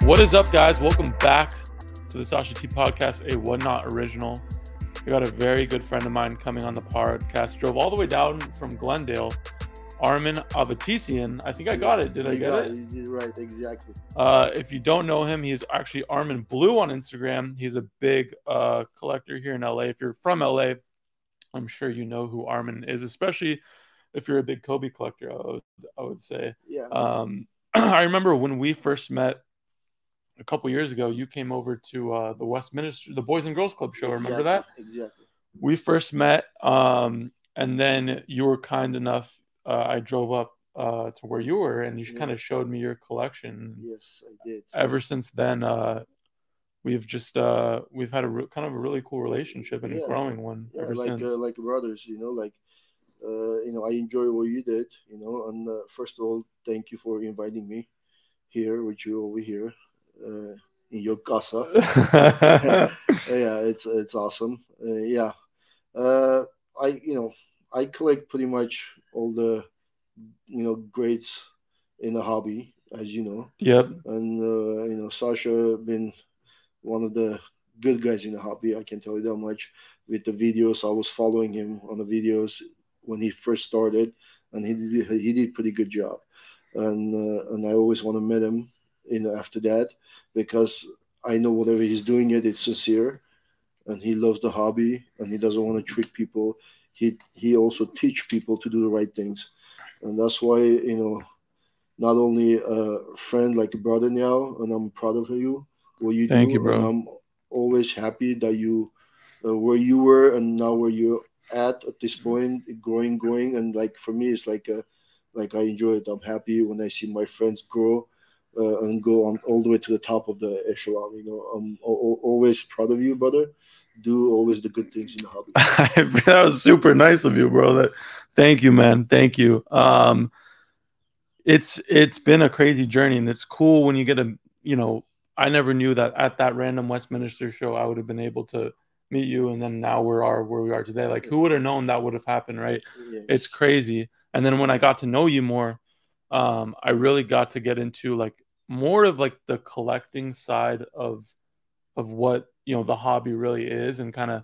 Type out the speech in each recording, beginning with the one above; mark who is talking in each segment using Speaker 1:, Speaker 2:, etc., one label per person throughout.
Speaker 1: What is up, guys? Welcome back to the SashaT podcast, a What Not original. We got a very good friend of mine coming on the podcast. Drove all the way down from Glendale. Armen Blu. I think I got it. Did I get it?
Speaker 2: You're right, exactly.
Speaker 1: If you don't know him, he's actually Armen Blu on Instagram. He's a big collector here in LA. If you're from LA, I'm sure you know who Armen is, especially if you're a big Kobe collector, I would say.
Speaker 2: Yeah.
Speaker 1: I remember when we first met a couple years ago, you came over to the Westminster, the Boys and Girls Club show.
Speaker 2: Exactly,
Speaker 1: remember that?
Speaker 2: Exactly.
Speaker 1: We first met, and then you were kind enough. I drove up to where you were, and you kind of showed me your collection.
Speaker 2: Yes, I did.
Speaker 1: Ever since then, we've just we've had kind of a really cool relationship and a growing one ever since.
Speaker 2: Like brothers, I enjoy what you did, and first of all, thank you for inviting me here with you over here. In your casa. Yeah, it's awesome. I collect pretty much all the grades in the hobby, as you know.
Speaker 1: Yep.
Speaker 2: And Sasha been one of the good guys in the hobby. I can tell you that much. With the videos, I was following him on the videos when he first started, and he did pretty good job. And I always want to meet him after that, because I know whatever he's doing it's sincere, and he loves the hobby, and he doesn't want to trick people. He also teach people to do the right things, and that's why not only a friend, like a brother now, and I'm proud of you, what you do.
Speaker 1: Thank you, bro.
Speaker 2: And I'm always happy that you where you were and now where you're at this point, growing, and like for me, it's like I enjoy it. I'm happy when I see my friends grow. And go on all the way to the top of the echelon. I'm always proud of you, brother. Do always the good things in the hobby.
Speaker 1: That was super nice of you, bro. Thank you, man. Thank you. It's been a crazy journey, and it's cool when you get I never knew that at that random Westminster show I would have been able to meet you, and then now where we are today. Like, who would have known that would have happened, right?
Speaker 2: Yes.
Speaker 1: It's crazy. And then when I got to know you more, I really got to get into more of the collecting side of what the hobby really is, and kind of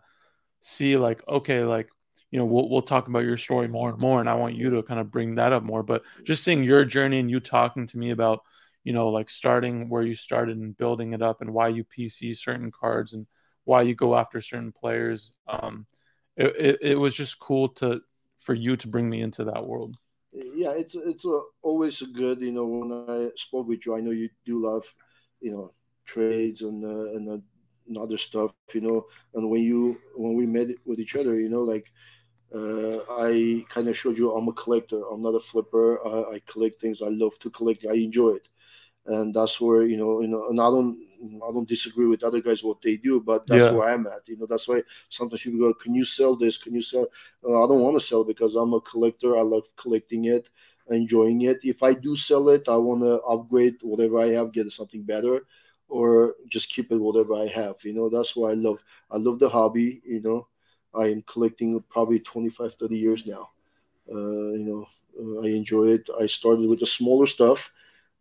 Speaker 1: see we'll talk about your story more and more, and I want you to kind of bring that up more. But just seeing your journey and you talking to me about starting where you started and building it up, and why you PC certain cards and why you go after certain players, it was just cool for you to bring me into that world.
Speaker 2: Yeah, it's always good, when I spoke with you. I know you do love, trades and other stuff, and when we met with each other, I kind of showed you I'm a collector. I'm not a flipper. I collect things. I love to collect. I enjoy it, and that's where and I don't disagree with other guys what they do, but that's where I'm at. That's why sometimes people go, "Can you sell this? Can you sell?" I don't want to sell, because I'm a collector. I love collecting it, enjoying it. If I do sell it, I want to upgrade whatever I have, get something better, or just keep it whatever I have. That's why I love the hobby. I am collecting probably 25, 30 years now. I enjoy it. I started with the smaller stuff,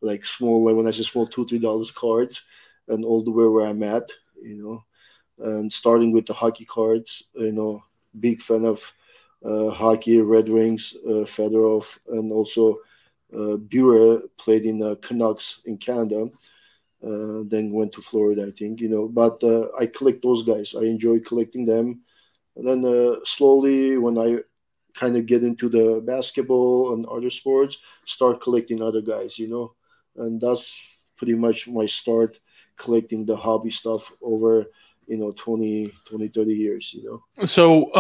Speaker 2: like when I say small, $2-3 cards, and all the way where I'm at, and starting with the hockey cards, big fan of hockey, Red Wings, Federer, and also Bure played in Canucks in Canada, then went to Florida, I think, but I collect those guys. I enjoy collecting them. And then slowly, when I kind of get into the basketball and other sports, start collecting other guys, and that's pretty much my start collecting the hobby stuff over 20, 30 years.
Speaker 1: So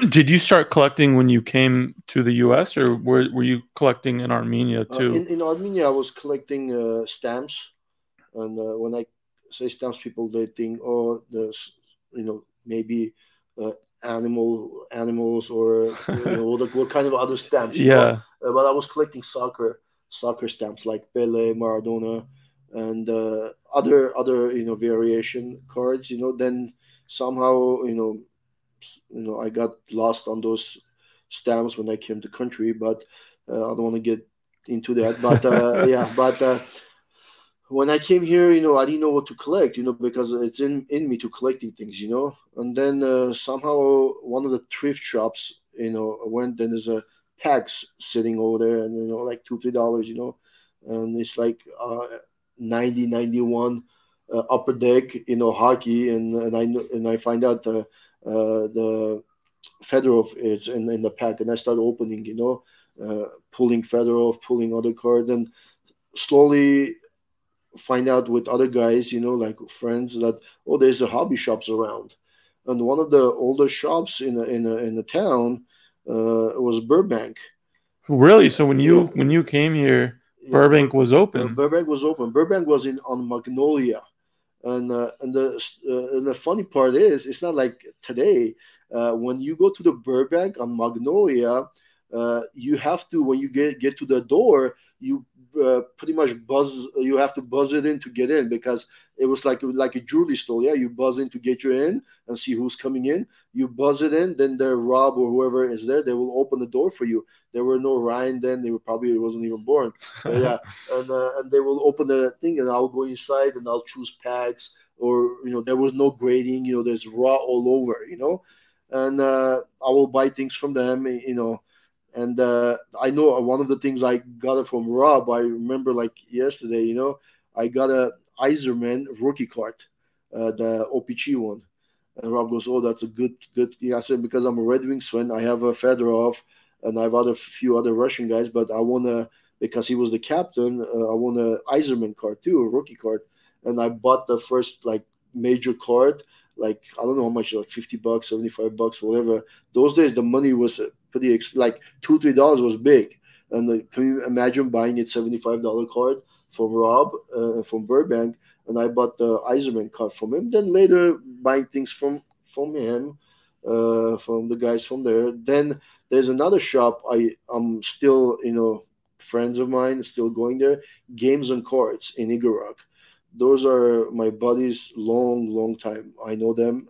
Speaker 1: did you start collecting when you came to the US, or were you collecting in Armenia too?
Speaker 2: In Armenia, I was collecting stamps, and when I say stamps, people, they think, oh, there's maybe animals, or what kind of other stamps. But I was collecting soccer stamps, like Pele, Maradona, and other variation cards. Then somehow I got lost on those stamps when I came to country, but I don't want to get into that. But when I came here, I didn't know what to collect, because it's in me to collecting things, And then somehow one of the thrift shops, I went. Then there's a packs sitting over there, and like $2-3, and it's like 90-91 upper deck, hockey, and I find out the Federer is in the pack, and I start opening, pulling Federer, pulling other cards, and slowly find out with other guys, like friends, that there's a hobby shops around, and one of the older shops in the town was Burbank.
Speaker 1: Really? So when
Speaker 2: Yeah,
Speaker 1: you came here,
Speaker 2: yeah.
Speaker 1: Burbank was open.
Speaker 2: Burbank was open. Burbank was on Magnolia, and the funny part is, it's not like today. When you go to the Burbank on Magnolia, you have to, when you get to the door, you pretty much buzz. You have to buzz it in to get in, because it was like a jewelry store. Yeah, you buzz in to get you in and see who's coming in. You buzz it in, then the Rob or whoever is there, they will open the door for you. There were no Ryan then; they were probably wasn't even born. Yeah, and they will open the thing, and I'll go inside and I'll choose packs, or there was no grading. There's raw all over. And I will buy things from them. And I know one of the things I got it from Rob. I remember like yesterday. I got a Iserman rookie card, the OPG one. And Rob goes, "Oh, that's a good." Yeah, I said, because I'm a Red Wings fan. I have a Fedorov, and I have few other Russian guys, but I wanna, because he was the captain. I want a Iserman card too, a rookie card, and I bought the first like major card. Like, I don't know how much, like $50, $75, whatever. Those days the money was pretty like $2-3 was big. And can you imagine buying it $75 card from Rob from Burbank? And I bought the Iserman card from him. Then later buying things from him, from the guys from there. Then there's another shop. I'm still friends of mine still going there. Games and Cards in Igorok. Those are my buddies, long time. I know them.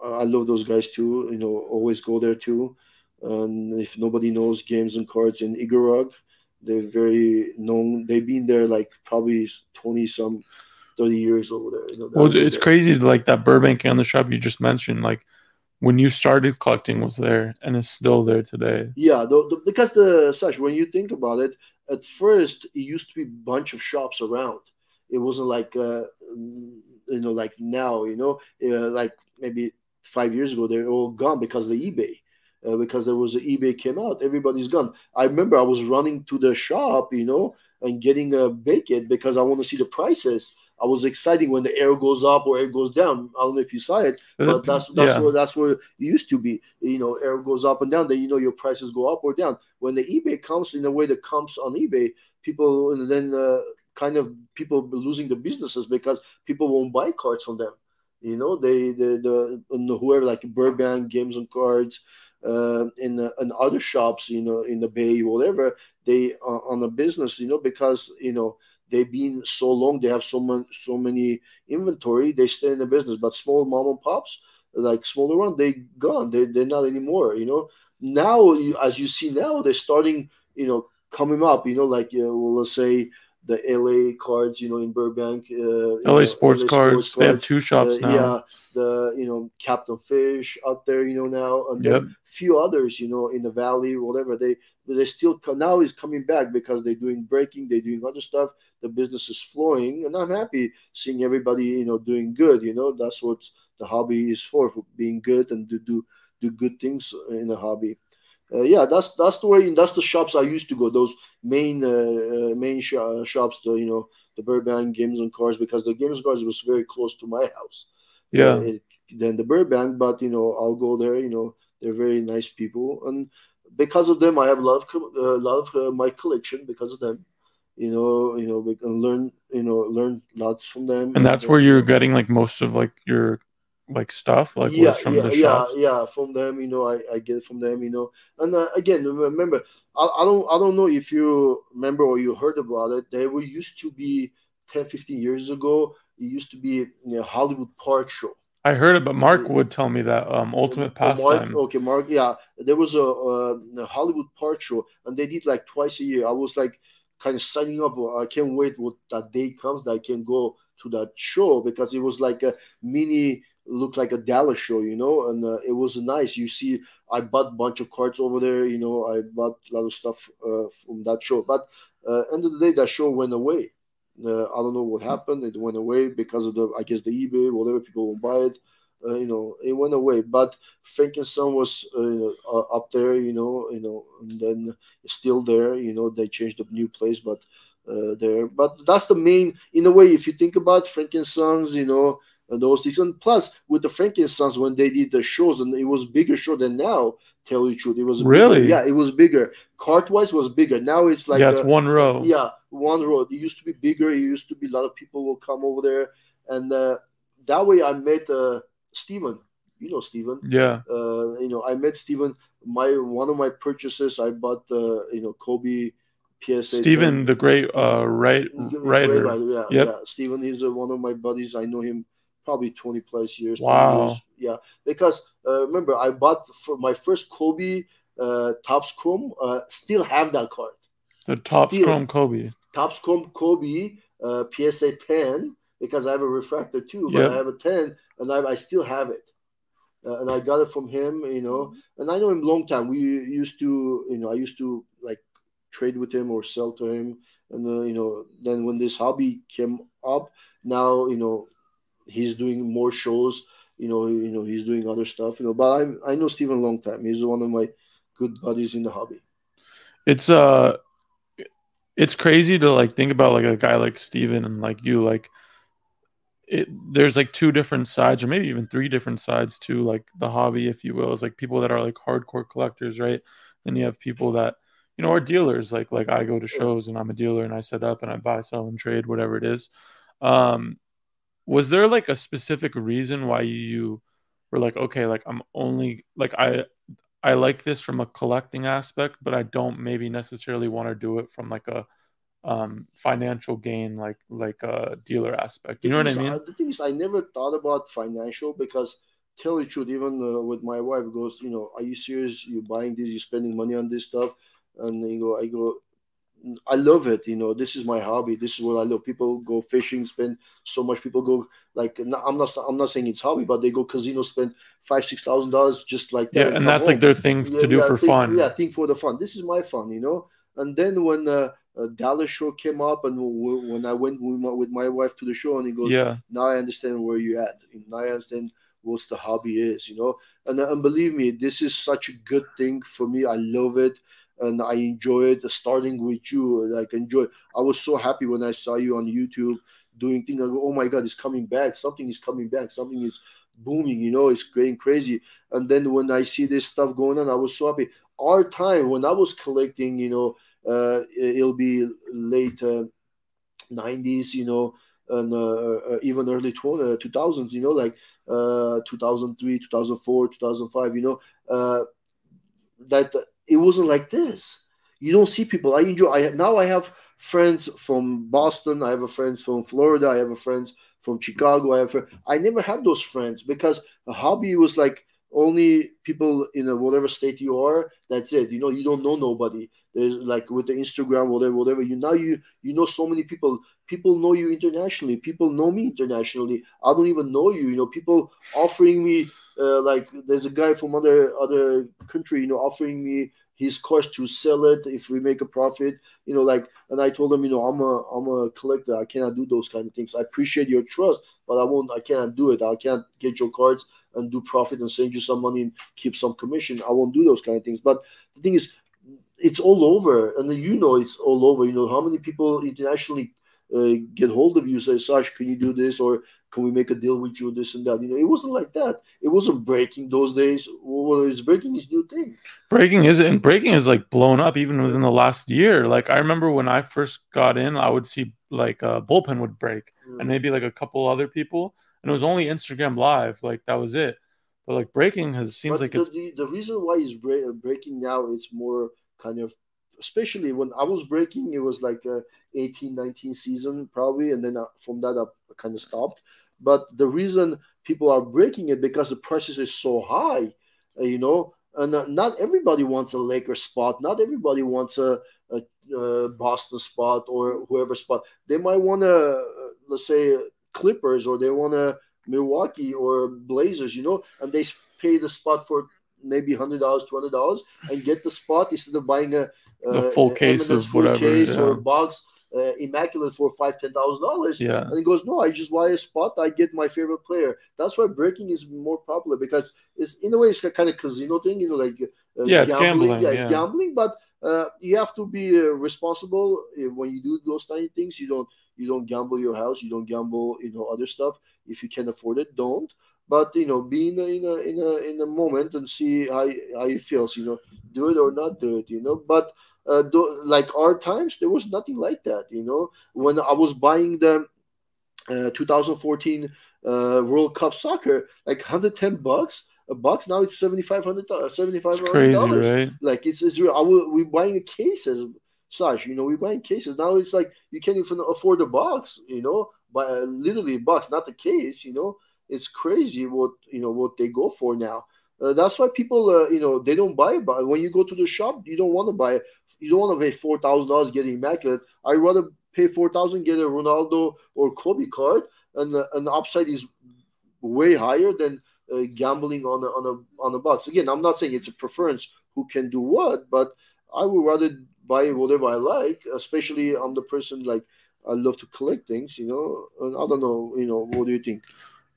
Speaker 2: I love those guys too. Always go there too. And if nobody knows Games and Cards in Igorog, they're very known. They've been there like probably 30 years over there.
Speaker 1: Well, it's crazy, like that Burbank and the shop you just mentioned. Like when you started collecting was there, and it's still there today.
Speaker 2: Yeah, because Sash, when you think about it, at first it used to be a bunch of shops around. It wasn't like like now. Like maybe 5 years ago, they're all gone because of the eBay. Because there was an eBay came out, everybody's gone. I remember I was running to the shop, and getting a bacon because I want to see the prices. I was excited when the air goes up or air goes down. I don't know if you saw it, but that's where it used to be. Air goes up and down. Then your prices go up or down. When the eBay comes in the way that comes on eBay, people then kind of people losing the businesses because people won't buy cards from them. Whoever like Burbank Games and Cards, in other shops, in the Bay, whatever, they are on a business, because they've been so long, they have so many inventory, they stay in the business. But small mom and pops, like smaller one, they gone, they're not anymore. Now, as you see now, they're starting, coming up, like let's say the LA cards, in Burbank,
Speaker 1: LA Sports Cards. They have two shops now.
Speaker 2: Yeah, the Captain Fish out there, now, and then few others, in the Valley, whatever. They still now is coming back because they're doing breaking, they're doing other stuff. The business is flowing, and I'm happy seeing everybody, doing good. That's what the hobby is for being good and to do good things in a hobby. That's the way. That's the shops I used to go. Those main shops. The Burbank Games and Cars, because the Games and Cars was very close to my house.
Speaker 1: Yeah.
Speaker 2: Then the Burbank, but I'll go there. They're very nice people, and because of them, I have a lot of my collection because of them. We can learn lots from them.
Speaker 1: And that's where you're getting like most of like your like stuff, like from the shops.
Speaker 2: From them, I get it from them, and again, remember, I don't know if you remember or you heard about it. There were used to be 10-15 years ago, it used to be Hollywood Park Show.
Speaker 1: I heard it, but Mark would tell me that Ultimate Pastime.
Speaker 2: Mark, yeah, there was a Hollywood Park Show, and they did like twice a year. I was like kind of signing up. I can't wait what that day comes that I can go to that show, because it was like a mini, looked like a Dallas show, and it was nice. You see, I bought a bunch of cards over there, I bought a lot of stuff from that show. But end of the day, that show went away. I don't know what happened. It went away because of I guess the eBay, whatever, people won't buy it. It went away. But Frankenstein was up there, and then it's still there. They changed the new place, but there. But that's the main, in a way, if you think about Frankenstein's, and those things. And plus, with the Frankensteins, when they did the shows, and it was bigger show than now. Tell you the truth, it was
Speaker 1: really,
Speaker 2: bigger. Yeah, it was bigger. Cart wise was bigger. Now it's like
Speaker 1: it's one row.
Speaker 2: Yeah, one row. It used to be bigger. It used to be a lot of people will come over there, and that way I met Steven. Steven.
Speaker 1: Yeah.
Speaker 2: I met Steven. One of my purchases, I bought Kobe PSA.
Speaker 1: Steven, the great writer.
Speaker 2: Yeah. Steven is one of my buddies. I know him probably 20 plus years.
Speaker 1: Wow.
Speaker 2: 20 years. Yeah, because remember, I bought for my first Kobe Topps Chrome. Still have that card.
Speaker 1: The Topps Chrome Kobe.
Speaker 2: Topps Chrome Kobe PSA 10, because I have a refractor too, but I have a 10, and I still have it. And I got it from him, and I know him long time. We used to, I used to like trade with him or sell to him, and then when this hobby came up, now he's doing more shows, he's doing other stuff, but I know Steven a long time. He's one of my good buddies in the hobby.
Speaker 1: It's crazy to like think about like a guy like Steven and like you, like there's like two different sides, or maybe even three different sides to like the hobby, if you will. It's like people that are like hardcore collectors, right? Then you have people that are dealers, like I go to shows and I'm a dealer and I set up and I buy, sell, and trade, whatever it is. Was there like a specific reason why you were like, okay, like I'm only like I like this from a collecting aspect, but I don't maybe necessarily want to do it from like a financial gain, like a dealer aspect. You know what I mean?
Speaker 2: The thing is, I never thought about financial, because tell you the truth, even with my wife goes, are you serious? You're buying this, you're spending money on this stuff. And I go, I love it. This is my hobby. This is what I love. People go fishing, spend so much. People go like, I'm not saying it's hobby, but they go casino, spend $5,000-$6,000 just like that.
Speaker 1: Yeah, and that's home. Like their thing to do for fun.
Speaker 2: Yeah, thing for the fun. This is my fun, And then when Dallas show came up, and when I went with my wife to the show, and he goes, now I understand where you at. Now I understand what the hobby is, And believe me, this is such a good thing for me. I love it. And I enjoy it, starting with you. Like, enjoy. I was so happy when I saw you on YouTube doing things. I go, oh my God, it's coming back. Something is coming back. Something is booming, it's going crazy. And then when I see this stuff going on, I was so happy. Our time, when I was collecting, it'll be late 90s, and even early 2000s, like 2003, 2004, 2005, that it wasn't like this. You don't see people. Now I have friends from Boston. I have friends from Florida. I have friends from Chicago. I never had those friends, because a hobby was like only people in whatever state you are. That's it. You don't know nobody. There's like with the Instagram, whatever. You know so many people. People know you internationally. People know me internationally. I don't even know you. People offering me. Like there's a guy from other country, offering me his course to sell it if we make a profit, and I told him, I'm a collector. I cannot do those kind of things. I appreciate your trust, but I cannot do it. I can't get your cards and do profit and send you some money and keep some commission. I won't do those kind of things. But the thing is, it's all over, and it's all over. How many people internationally get hold of you, say, Sash, can you do this, or can we make a deal with you, this and that? It wasn't like that. It wasn't breaking those days. Well, it's breaking is new thing.
Speaker 1: Breaking is like blown up even within the last year. Like I remember when I first got in, I would see like a bullpen would break, and maybe like a couple other people, and it was only Instagram Live. Like that was it. But like breaking seems like it's
Speaker 2: the reason why it's breaking now. It's more kind of, especially when I was breaking, it was like 18, 19 season probably. And then from that, I kind of stopped. But the reason people are breaking it, because the prices is so high, and not everybody wants a Laker spot. Not everybody wants a Boston spot or whoever spot. They might want to, let's say, Clippers, or they want to Milwaukee or Blazers, and they pay the spot for maybe $100, $200, and get the spot instead of buying
Speaker 1: the full case
Speaker 2: Eminence
Speaker 1: of
Speaker 2: full
Speaker 1: whatever,
Speaker 2: case
Speaker 1: yeah.
Speaker 2: or box immaculate for $5,000-$10,000.
Speaker 1: Yeah.
Speaker 2: And he goes, no, I just buy a spot, I get my favorite player. That's why breaking is more popular, because it's, in a way, it's a kind of casino thing, like
Speaker 1: yeah, it's gambling.
Speaker 2: Yeah, it's gambling, but you have to be responsible when you do those tiny things. You don't gamble your house, you don't gamble other stuff. If you can afford it, don't. But be in a moment and see how it feels. Do it or not do it. But like our times, there was nothing like that. When I was buying the 2014 World Cup soccer, like $110 a box. Now it's
Speaker 1: It's crazy,
Speaker 2: $7,500.
Speaker 1: right?
Speaker 2: Like it's real. We're buying cases, Sash. We're buying cases now. It's like you can't even afford a box. But literally a box, not the case. It's crazy what they go for now. That's why people, they don't buy. But when you go to the shop, you don't want to buy. You don't want to pay $4,000 getting immaculate. I rather pay $4,000, get a Ronaldo or Kobe card, and the upside is way higher than gambling on a box. Again, I'm not saying it's a preference who can do what, but I would rather buy whatever I like. Especially I'm the person, like, I love to collect things. And I don't know. What do you think?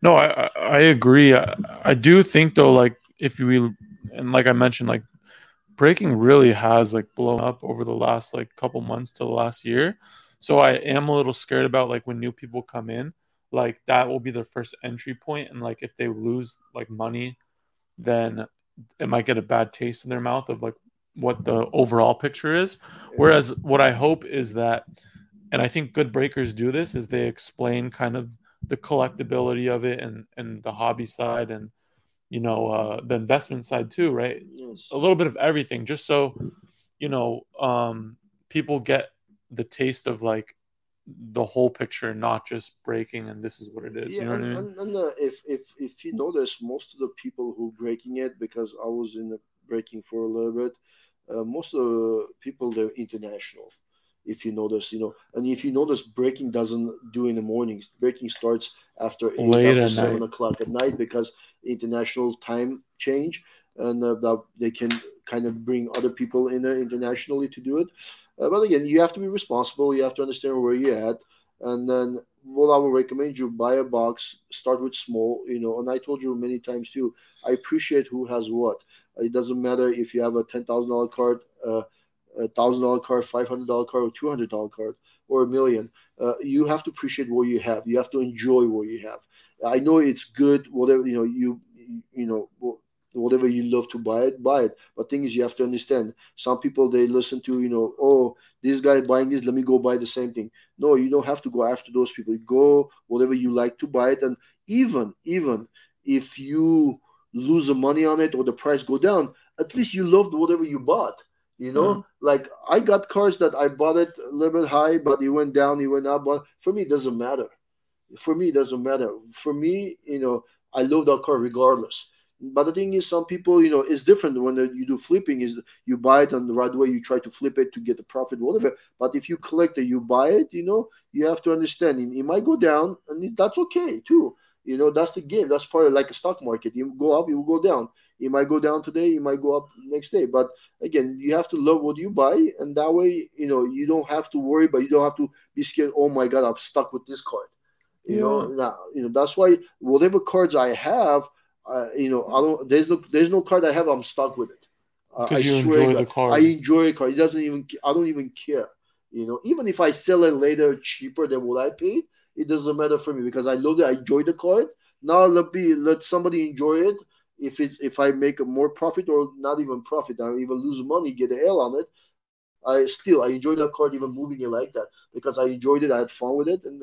Speaker 1: No, I agree. I do think though, like if we, and like I mentioned, like breaking really has like blown up over the last like couple months to the last year. So I am a little scared about like when new people come in, like that will be their first entry point, and like if they lose like money, then it might get a bad taste in their mouth of like what the overall picture is. Whereas what I hope is that, and I think good breakers do this, is they explain kind of the collectability of it and the hobby side and the investment side too, right?
Speaker 2: Yes.
Speaker 1: A little bit of everything, just so people get the taste of like the whole picture, not just breaking and this is what it is.
Speaker 2: Yeah,
Speaker 1: You know what I mean?
Speaker 2: and if you notice, most of the people who breaking it, because I was in the breaking for a little bit, most of the people, they're international. If you notice, and if you notice, breaking doesn't do in the mornings. Breaking starts after 8,
Speaker 1: Late
Speaker 2: after
Speaker 1: at
Speaker 2: 7 o'clock at night, because international time change, and that they can kind of bring other people in there internationally to do it. But again, you have to be responsible. You have to understand where you're at, and then what I would recommend, you buy a box, start with small. And I told you many times too, I appreciate who has what. It doesn't matter if you have a $10,000 card, $1,000 card, $500 card, or $200 card, or a million. You have to appreciate what you have. You have to enjoy what you have. I know it's good, whatever whatever you love to buy it, buy it. But thing is, you have to understand. Some people, they listen to, oh, this guy buying this, let me go buy the same thing. No, you don't have to go after those people. Go whatever you like to buy it, and even if you lose the money on it or the price go down, at least you loved whatever you bought. Like I got cars that I bought it a little bit high, but it went down, it went up. But for me, it doesn't matter. For me, it doesn't matter. For me, I love that car regardless. But the thing is, some people, it's different when you do flipping. Is you buy it and right away you try to flip it to get a profit, whatever. But if you collect it, you buy it. You have to understand it might go down, and that's okay too. That's the game. That's part of like a stock market. You go up, you will go down. It might go down today, it might go up next day. But again, you have to love what you buy, and that way, you don't have to worry, but you don't have to be scared. Oh my God, I'm stuck with this card. Now, that's why whatever cards I have, I don't. There's no card I have. I'm stuck with it. I
Speaker 1: Because you
Speaker 2: swear,
Speaker 1: enjoy
Speaker 2: God,
Speaker 1: the card.
Speaker 2: I enjoy a card. It doesn't even. I don't even care. Even if I sell it later cheaper than what I paid, it doesn't matter for me because I love it. I enjoy the card. Now let somebody enjoy it. If I make a more profit or not even profit, I even lose money, get a L on it. I enjoy that card, even moving it like that because I enjoyed it. I had fun with it, and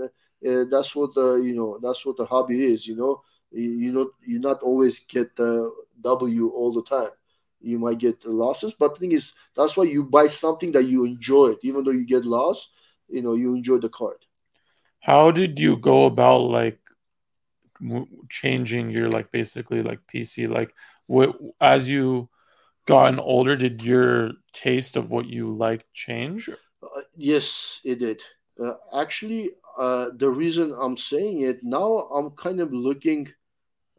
Speaker 2: that's what that's what the hobby is. You not always get the W all the time. You might get losses, but the thing is, that's why you buy something that you enjoy it, even though you get lost. You enjoy the card.
Speaker 1: How did you go about like changing your like basically like PC like as you gotten older, did your taste of what you like change?
Speaker 2: Yes, it did. Actually, the reason I'm saying it now, I'm kind of looking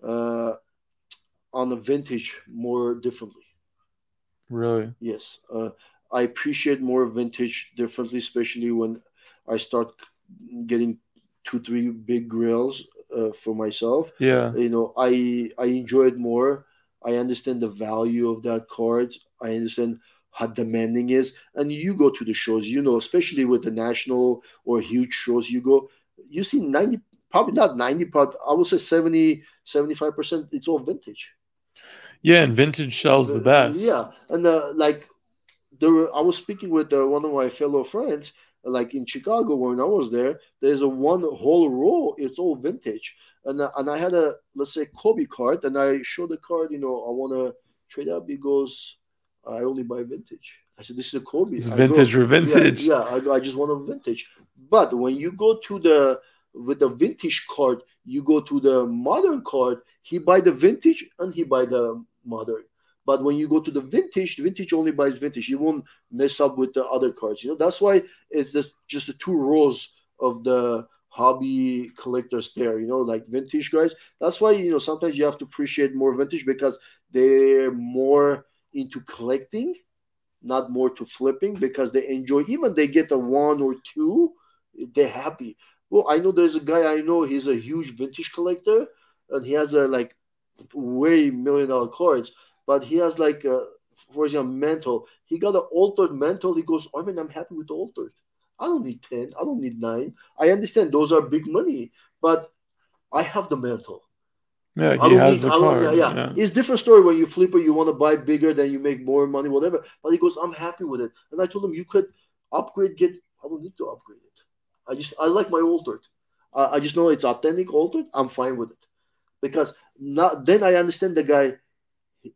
Speaker 2: uh, on the vintage more differently.
Speaker 1: Really?
Speaker 2: Yes, I appreciate more vintage differently, especially when I start getting 2, 3 big grills for myself.
Speaker 1: Yeah.
Speaker 2: I enjoy it more. I understand the value of that card. I understand how demanding is. And you go to the shows, especially with the national or huge shows, you see 90, probably not 90, but I would say 70, 75%. It's all vintage.
Speaker 1: Yeah, and vintage sells the best.
Speaker 2: Yeah, and like I was speaking with one of my fellow friends, like in Chicago when I was there. There's a one whole row. It's all vintage, and I had a, let's say, Kobe card, and I showed the card. I want to trade up. He goes, I only buy vintage. I said, this is a Kobe.
Speaker 1: It's
Speaker 2: I go,
Speaker 1: vintage or
Speaker 2: yeah,
Speaker 1: vintage.
Speaker 2: yeah. I just want a vintage. But when you go to with the vintage card, you go to the modern card. He buy the vintage and he buy the modern. But when you go to the vintage only buys vintage. You won't mess up with the other cards. That's why it's just the two rows of the hobby collectors there. Like vintage guys. That's why sometimes you have to appreciate more vintage because they're more into collecting, not more to flipping, because they enjoy. Even they get a one or two, they're happy. Well, I know there's a guy I know. He's a huge vintage collector, and he has a like way $1 million cards, but he has like for example, mantle. He got an altered mantle. He goes, Armin, I'm happy with the altered. I don't need 10. I don't need 9. I understand those are big money, but I have the mantle.
Speaker 1: Yeah,
Speaker 2: I
Speaker 1: he
Speaker 2: don't
Speaker 1: has
Speaker 2: need.
Speaker 1: the
Speaker 2: I don't. Yeah,
Speaker 1: card.
Speaker 2: yeah.
Speaker 1: Yeah.
Speaker 2: It's different story when you flip it. You want to buy bigger, then you make more money, whatever. But he goes, I'm happy with it. And I told him, you could upgrade. I don't need to upgrade it. I like my altered. I just know it's authentic altered. I'm fine with it because not. Then I understand the guy.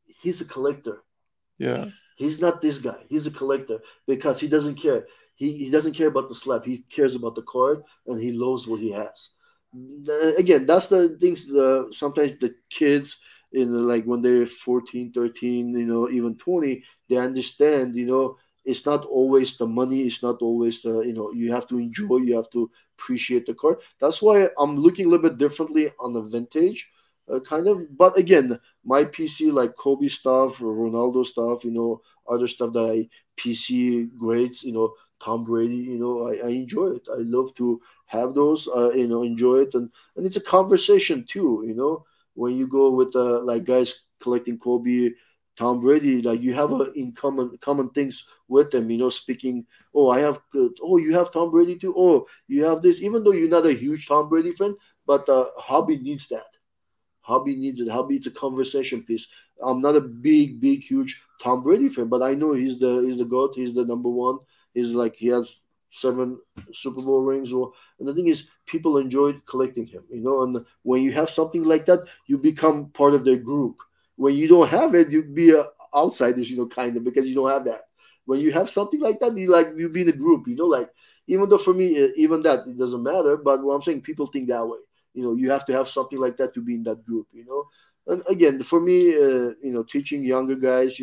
Speaker 2: He's a collector.
Speaker 1: Yeah.
Speaker 2: He's not this guy. He's a collector because he doesn't care. He doesn't care about the slap. He cares about the card and he loves what he has. Again, that's the things. Sometimes the kids, like when they're 14, 13, even 20, they understand. It's not always the money. It's not always you have to enjoy. You have to appreciate the card. That's why I'm looking a little bit differently on the vintage. Kind of, but again, my PC like Kobe stuff, or Ronaldo stuff, other stuff that I PC greats, Tom Brady, I enjoy it. I love to have those, enjoy it, and it's a conversation too, when you go with like guys collecting Kobe, Tom Brady, like you have in common things with them, speaking. Oh, I have. Oh, you have Tom Brady too. Oh, you have this. Even though you're not a huge Tom Brady fan, but hobby needs that. Hobby needs it. Hobby, it's a conversation piece. I'm not a big, huge Tom Brady fan, but I know he's the goat. He's the number one. He's like he has 7 Super Bowl rings. And the thing is, people enjoyed collecting him. And when you have something like that, you become part of their group. When you don't have it, you be outsiders. Kind of because you don't have that. When you have something like that, you be in a group. Like even though for me, even that it doesn't matter. But what I'm saying, people think that way. You have to have something like that to be in that group. And again, for me, teaching younger guys,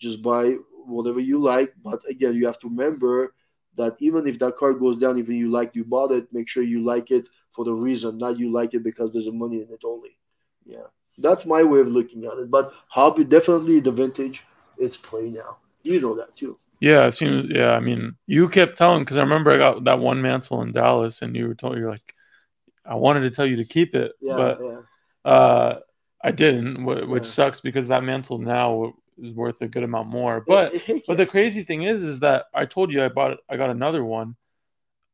Speaker 2: just buy whatever you like. But again, you have to remember that even if that car goes down, even you bought it, make sure you like it for the reason, not you like it because there's a money in it only. Yeah, that's my way of looking at it. But hobby, definitely the vintage, it's play now. You know that too.
Speaker 1: Yeah, it seems. Yeah, I mean, you kept telling because I remember I got that one mantle in Dallas, and you're like, I wanted to tell you to keep it,
Speaker 2: Yeah,
Speaker 1: but
Speaker 2: yeah,
Speaker 1: uh, I didn't, which
Speaker 2: yeah.
Speaker 1: sucks because that mantle now is worth a good amount more. But
Speaker 2: Heck
Speaker 1: but
Speaker 2: yeah.
Speaker 1: the crazy thing is that I told you I got another one,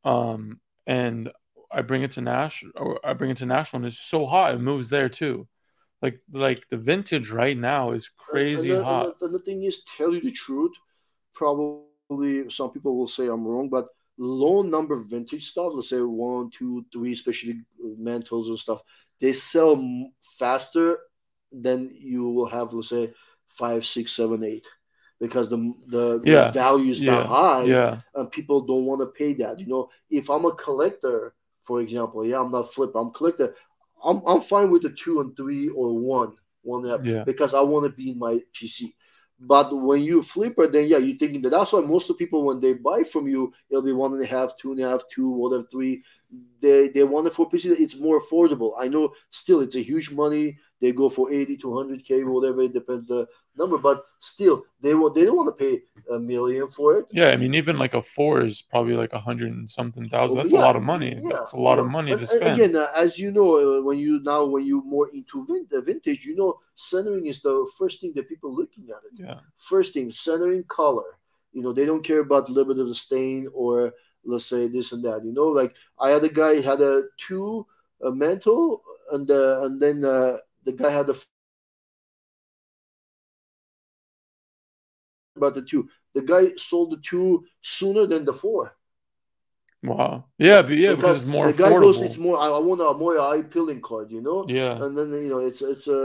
Speaker 1: and I bring it to national, and it's so hot it moves there too. Like the vintage right now is
Speaker 2: And
Speaker 1: crazy hot.
Speaker 2: the thing is, tell you the truth, probably some people will say I'm wrong, but low number vintage stuff, let's say 1, 2, 3, especially mantles and stuff, they sell faster than you will have, let's say 5, 6, 7, 8, because the
Speaker 1: Yeah,
Speaker 2: value is that
Speaker 1: yeah,
Speaker 2: high,
Speaker 1: yeah,
Speaker 2: and people don't want to pay that. If I'm a collector, for example, yeah, I'm not flip, I'm collector. I'm fine with the 2 and 3 or one app
Speaker 1: yeah,
Speaker 2: because I want to be in my PC. But when you flipper, then yeah, you're thinking that. That's why most of the people, when they buy from you, it'll be 1.5, 2.5, two, whatever, three. They want it for PC. It's more affordable. I know still it's a huge money. They go for 80 to 100K, whatever. It depends the number, but still they don't want to pay a million for it.
Speaker 1: Yeah, I mean, even like a 4 is probably like 100 and something thousand. That's a
Speaker 2: Yeah,
Speaker 1: lot of money.
Speaker 2: yeah,
Speaker 1: That's a lot of money to spend.
Speaker 2: Again, as you know, when you more into vintage, you know, centering is the first thing that people looking at it.
Speaker 1: Yeah.
Speaker 2: First thing, centering, color. You know, they don't care about a little bit of the stain or let's say this and that. You know, like I had a guy had a two mantle and then the guy had a about the two. The guy sold the two sooner than the four.
Speaker 1: Wow. Yeah, but yeah, because it's more
Speaker 2: the guy
Speaker 1: affordable.
Speaker 2: goes, it's more. I want a more eye-peeling card, you know.
Speaker 1: Yeah.
Speaker 2: And then you know, it's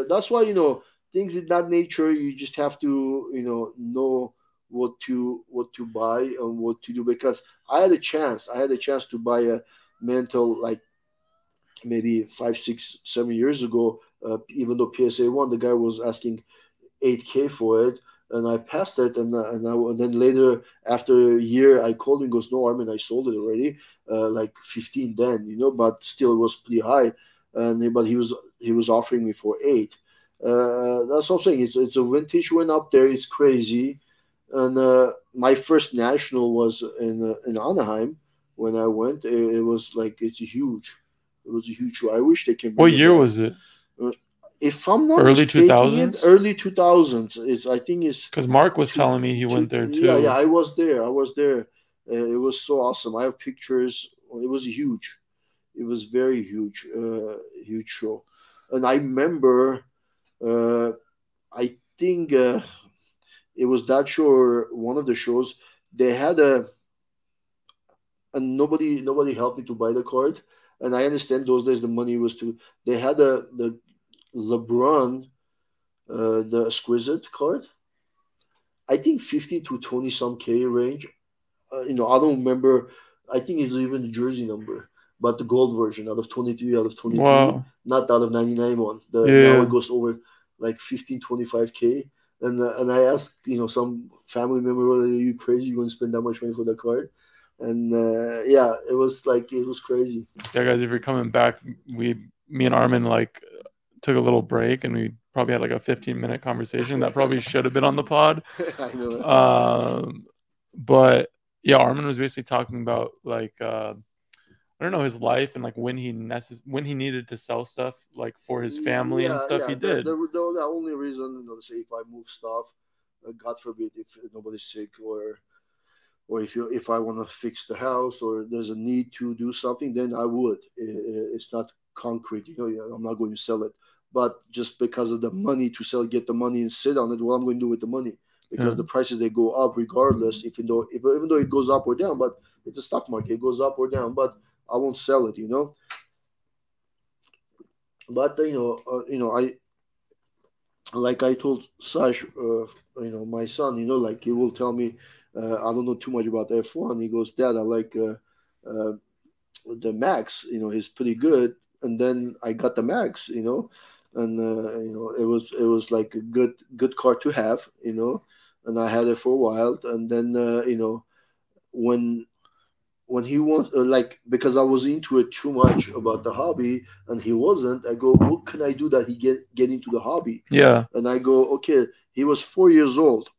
Speaker 2: that's why you know things in that nature. You just have to know what to buy and what to do because I had a chance. I had a chance to buy a mantle like maybe 5, 6, 7 years ago. Even though PSA one, the guy was asking 8K for it, and I passed it, and then later after a year, I called him. And goes, no, Armen, I sold it already, like 15 then, you know, but still it was pretty high, and but he was offering me for 8. That's what I'm saying. It's a vintage went up there. It's crazy, and my first national was in Anaheim when I went. It was like it's a huge. It was a huge show. I wish they can.
Speaker 1: What year was it?
Speaker 2: If I'm not
Speaker 1: early
Speaker 2: mistaken,
Speaker 1: 2000s?
Speaker 2: Early 2000s. I think it's
Speaker 1: because Mark was telling me he went there too.
Speaker 2: Yeah, I was there. It was so awesome. I have pictures. It was huge. It was very huge, huge show. And I remember, I think it was that show or one of the shows. They had and nobody helped me to buy the card. And I understand those days the money was to. They had the LeBron, the exquisite card. I think 15 to 20 some K range. I don't remember. I think it's even the jersey number, but the gold version out of 23 out of 23,
Speaker 1: wow.
Speaker 2: Not out of 99 one.
Speaker 1: Yeah.
Speaker 2: Now it goes over like 15, 25K. And I asked, some family member, are you crazy? You're going to spend that much money for the card? And yeah, it was crazy.
Speaker 1: Yeah, guys, if you're coming back, me and Armen took a little break and we probably had like a 15-minute conversation that probably should have been on the pod.
Speaker 2: I know.
Speaker 1: But yeah, Armen was basically talking about I don't know, his life and when he needed to sell stuff for his family and stuff. He did.
Speaker 2: The only reason, say if I move stuff, God forbid if nobody's sick or if I want to fix the house or there's a need to do something, then I would. It's not concrete, I'm not going to sell it. But just because of the money to sell, get the money and sit on it, what I'm going to do with the money? Because the prices, they go up regardless, even though it goes up or down. But it's a stock market, it goes up or down. But I won't sell it, But I like I told Sash, my son, he will tell me, I don't know too much about F1. He goes, Dad, I like the Max. He's pretty good. And then I got the Max, and it was like a good car to have, and I had it for a while. And then when he wants because I was into it too much about the hobby and he wasn't, I go, what can I do that he get into the hobby?
Speaker 1: Yeah.
Speaker 2: And I go, okay, he was 4 years old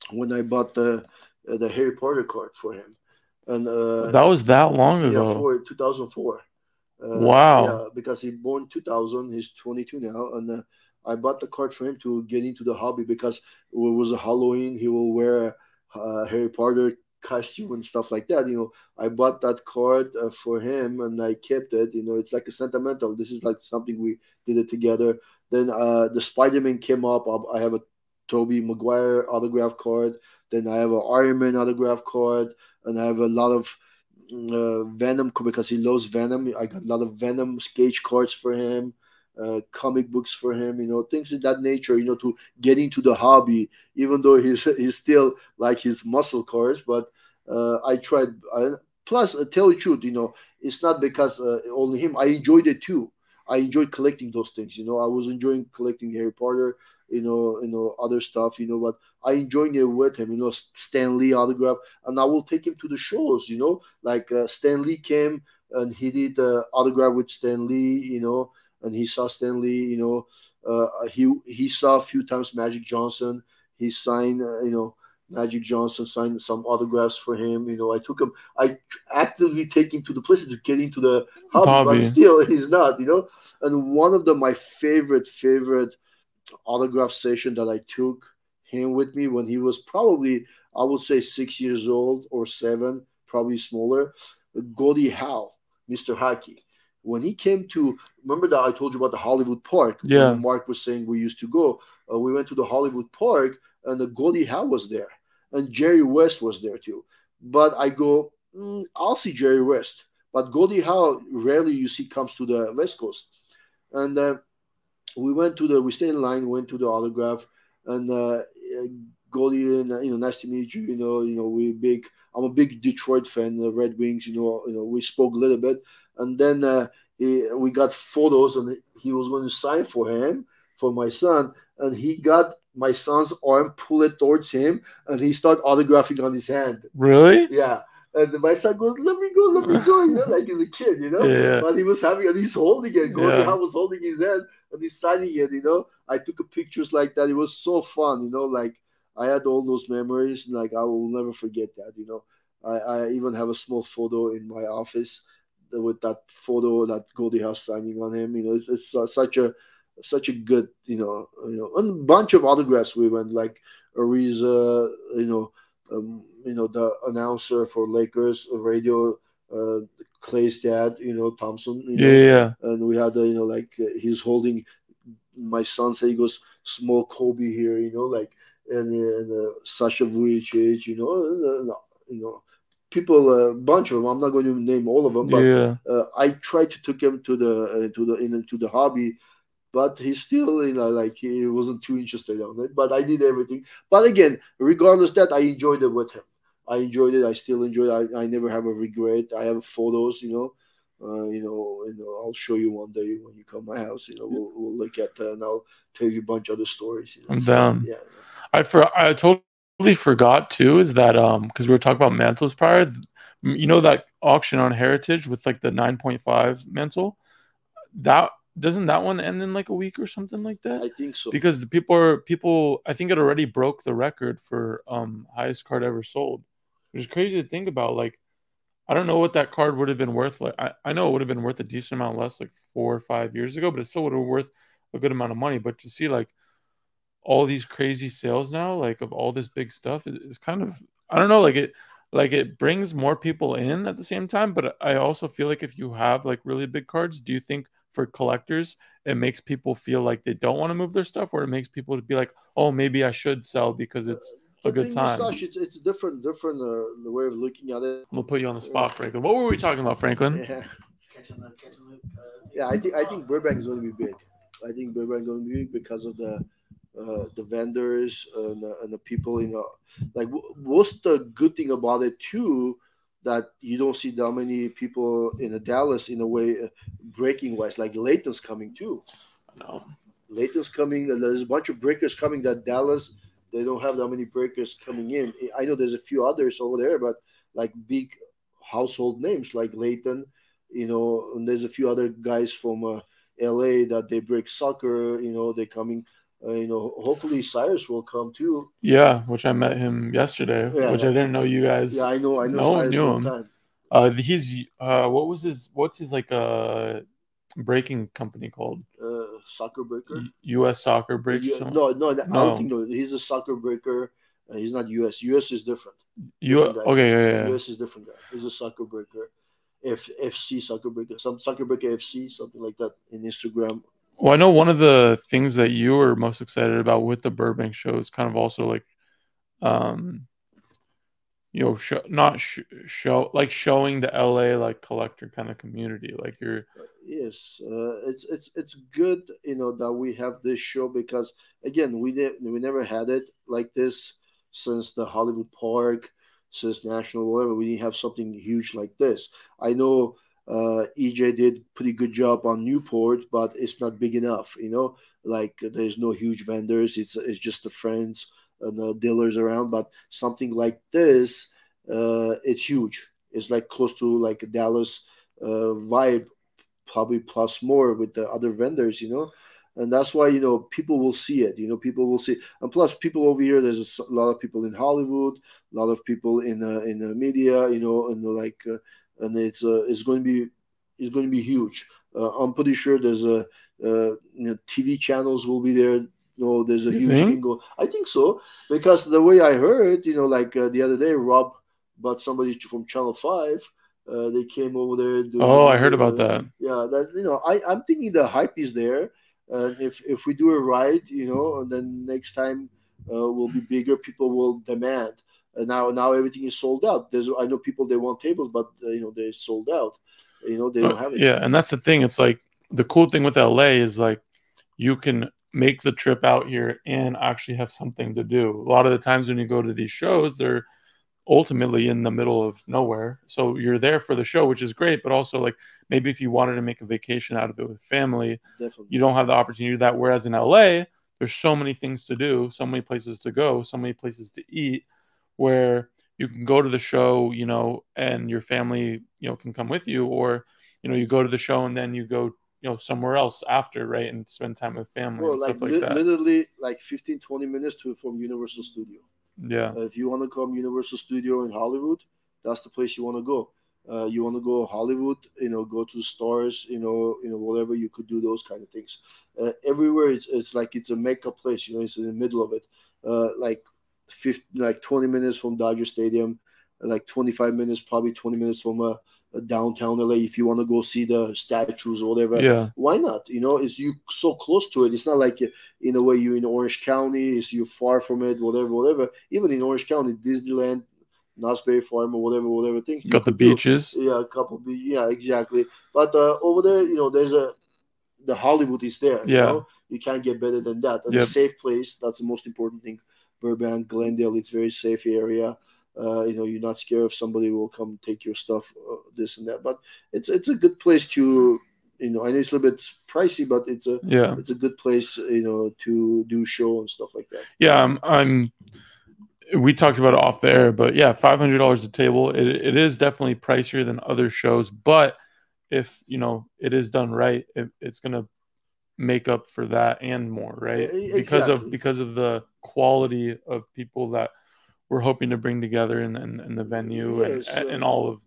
Speaker 2: when I bought the Harry Potter card for him. And
Speaker 1: that was that long ago.
Speaker 2: Yeah, for 2004.
Speaker 1: Wow.
Speaker 2: Yeah, because he born 2000, he's 22 now, and I bought the card for him to get into the hobby because it was a Halloween. He will wear a Harry Potter costume and stuff like that. I bought that card for him and I kept it. It's like a sentimental. This is like something we did it together. Then the Spider-Man came up. I have a Tobey Maguire autograph card. Then I have an Iron Man autograph card, and I have a lot of Venom because he loves Venom. I got a lot of Venom sketch cards for him, comic books for him, things of that nature, to get into the hobby, even though he's still like his muscle cars. But I tried. Plus, tell you the truth, it's not because only him. I enjoyed it too. I enjoyed collecting those things. I was enjoying collecting Harry Potter. other stuff, but I enjoyed it with him, Stan Lee autograph, and I will take him to the shows, like Stan Lee came and he did autograph with Stan Lee, and he saw Stan Lee, he saw a few times Magic Johnson. He signed, Magic Johnson signed some autographs for him. I actively take him to the places to get into the hobby, but still he's not, And one of my favorite autograph session that I took him with me when he was probably, I would say, 6 years old or 7, probably smaller. Gordie Howe, Mr. Hockey. When he came to, remember that I told you about the Hollywood Park?
Speaker 1: Yeah.
Speaker 2: When Mark was saying we used to go. We went to the Hollywood Park, and the Gordie Howe was there, and Jerry West was there too. But I go, I'll see Jerry West. But Gordie Howe rarely you see comes to the West Coast. And we stayed in line, went to the autograph, and Goldie, nice to meet you. I'm a big Detroit fan, the Red Wings. We spoke a little bit, and then we got photos, and he was going to sign for my son, and he got my son's arm, pull it towards him, and he started autographing on his hand.
Speaker 1: Really?
Speaker 2: Yeah. And my son goes, let me go, like he's a kid,
Speaker 1: Yeah.
Speaker 2: But he was having, and he's holding it. Gordie Howe was holding his hand, and he's signing it, I took pictures like that. It was so fun, like I had all those memories, and like I will never forget that, I even have a small photo in my office with that photo that Gordie Howe signing on him. It's such a good, and a bunch of autographs we went, like Ariza, the announcer for Lakers radio, Clay's dad, Thompson,
Speaker 1: Yeah.
Speaker 2: And we had, he's holding my son. Say he goes small Kobe here, like and Sasha Vujic, people, a bunch of them. I'm not going to name all of them, but I tried to take him to the hobby. But he still, he wasn't too interested on it. But I did everything. But again, regardless that, I enjoyed it with him. I enjoyed it. I still enjoy it. I never have a regret. I have photos, I'll show you one day when you come to my house. We'll look at and I'll tell you a bunch of other stories.
Speaker 1: I'm down.
Speaker 2: Yeah.
Speaker 1: I totally forgot too. Is that because we were talking about mantles prior? That auction on Heritage with like the 9.5 mantle. Doesn't that one end in like a week or something like that?
Speaker 2: I think so.
Speaker 1: Because the people I think it already broke the record for highest card ever sold. Which is crazy to think about. Like, I don't know what that card would have been worth. Like, I know it would have been worth a decent amount less like 4 or 5 years ago, but it still would have been worth a good amount of money. But to see like all these crazy sales now, like of all this big stuff, is kind of, I don't know, like it brings more people in at the same time. But I also feel like if you have like really big cards, do you think for collectors it makes people feel like they don't want to move their stuff, or it makes people to be like, oh, maybe I should sell because it's a good time?
Speaker 2: It's different the way of looking at it.
Speaker 1: I'm gonna put you on the spot, Franklin. What were we talking about, Franklin?
Speaker 2: Yeah. Yeah, I think Burbank is going to be big. I think Burbank is going to be big because of the vendors and the people. Like what's the good thing about it too, that you don't see that many people in Dallas in a way breaking wise. Like Layton's coming too.
Speaker 1: No,
Speaker 2: Layton's coming. There's a bunch of breakers coming. That Dallas, they don't have that many breakers coming in. I know there's a few others over there, but like big household names like Layton, and there's a few other guys from LA that they break soccer. They're coming. Hopefully Cyrus will come too.
Speaker 1: Yeah, which I met him yesterday, which I didn't know you guys.
Speaker 2: Yeah, I know.
Speaker 1: No one
Speaker 2: Cyrus
Speaker 1: knew
Speaker 2: one
Speaker 1: him.
Speaker 2: time.
Speaker 1: He's what's his like breaking company called?
Speaker 2: Soccer Breaker.
Speaker 1: U.S. Soccer Breaks.
Speaker 2: No, I don't think no. He's a soccer breaker. He's not U.S. U.S. is different.
Speaker 1: Okay, yeah.
Speaker 2: U.S. is different guy. He's a soccer breaker. FC Soccer Breaker, some Soccer Breaker FC, something like that in Instagram.
Speaker 1: Well, I know one of the things that you were most excited about with the Burbank show is kind of also like, showing the LA like collector kind of community. Like you're.
Speaker 2: Yes, it's good, that we have this show because again we never had it like this since the Hollywood Park, since National, whatever. We didn't have something huge like this. I know EJ did pretty good job on Newport, but it's not big enough. Like there's no huge vendors. It's just the friends and the dealers around. But something like this, it's huge. It's like close to like a Dallas vibe, probably plus more with the other vendors. And that's why people will see it. People will see, and plus people over here. There's a lot of people in Hollywood, a lot of people in the media. And like, and it's going to be huge. I'm pretty sure there's TV channels will be there. There's a
Speaker 1: You
Speaker 2: huge
Speaker 1: think?
Speaker 2: bingo. I think so, because the way I heard, like the other day, Rob bought somebody from Channel 5. They came over there doing.
Speaker 1: Oh, I heard about that.
Speaker 2: Yeah, that I'm thinking the hype is there, and if we do it right, and then next time will be bigger. People will demand. Now everything is sold out. I know people, they want tables, but they're sold out. They don't have it.
Speaker 1: Yeah, and that's the thing. It's like the cool thing with LA is like you can make the trip out here and actually have something to do. A lot of the times when you go to these shows, they're ultimately in the middle of nowhere. So you're there for the show, which is great, but also like maybe if you wanted to make a vacation out of it with family,
Speaker 2: Definitely.
Speaker 1: you don't have the opportunity to do that. Whereas in LA, there's so many things to do, so many places to go, so many places to eat, where you can go to the show, and your family, can come with you, or, you go to the show and then you go, somewhere else after, right, and spend time with family.
Speaker 2: Well,
Speaker 1: and
Speaker 2: like,
Speaker 1: stuff like that.
Speaker 2: literally like 15-20 minutes from Universal Studio.
Speaker 1: Yeah.
Speaker 2: If you want to come Universal Studio in Hollywood, that's the place you want to go. You want to go Hollywood, go to the stars, whatever, you could do those kind of things. Everywhere it's like it's a makeup place, it's in the middle of it. Like 20 minutes from Dodger Stadium, like 25 minutes, probably 20 minutes from a downtown LA. If you want to go see the statues or whatever,
Speaker 1: Yeah.
Speaker 2: why not? It's you so close to it. It's not like in a way you're in Orange County, you're far from it, whatever. Even in Orange County, Disneyland, Knott's Berry Farm, or whatever things.
Speaker 1: Got the beaches.
Speaker 2: Yeah, a couple. Yeah, exactly. But over there, there's the Hollywood is there.
Speaker 1: Yeah.
Speaker 2: You can't get better than that. And
Speaker 1: Yep.
Speaker 2: a safe place. That's the most important thing. Burbank, Glendale, it's a very safe area. You're not scared if somebody will come take your stuff, this and that. But it's a good place to, I know it's a little bit pricey, but it's a good place, to do show and stuff like that.
Speaker 1: Yeah, we talked about it off the air, but yeah, $500 a table. It is definitely pricier than other shows, but if it is done right, it's gonna make up for that and more, right?
Speaker 2: Exactly.
Speaker 1: Because of the quality of people that we're hoping to bring together in the venue. Yes, and all of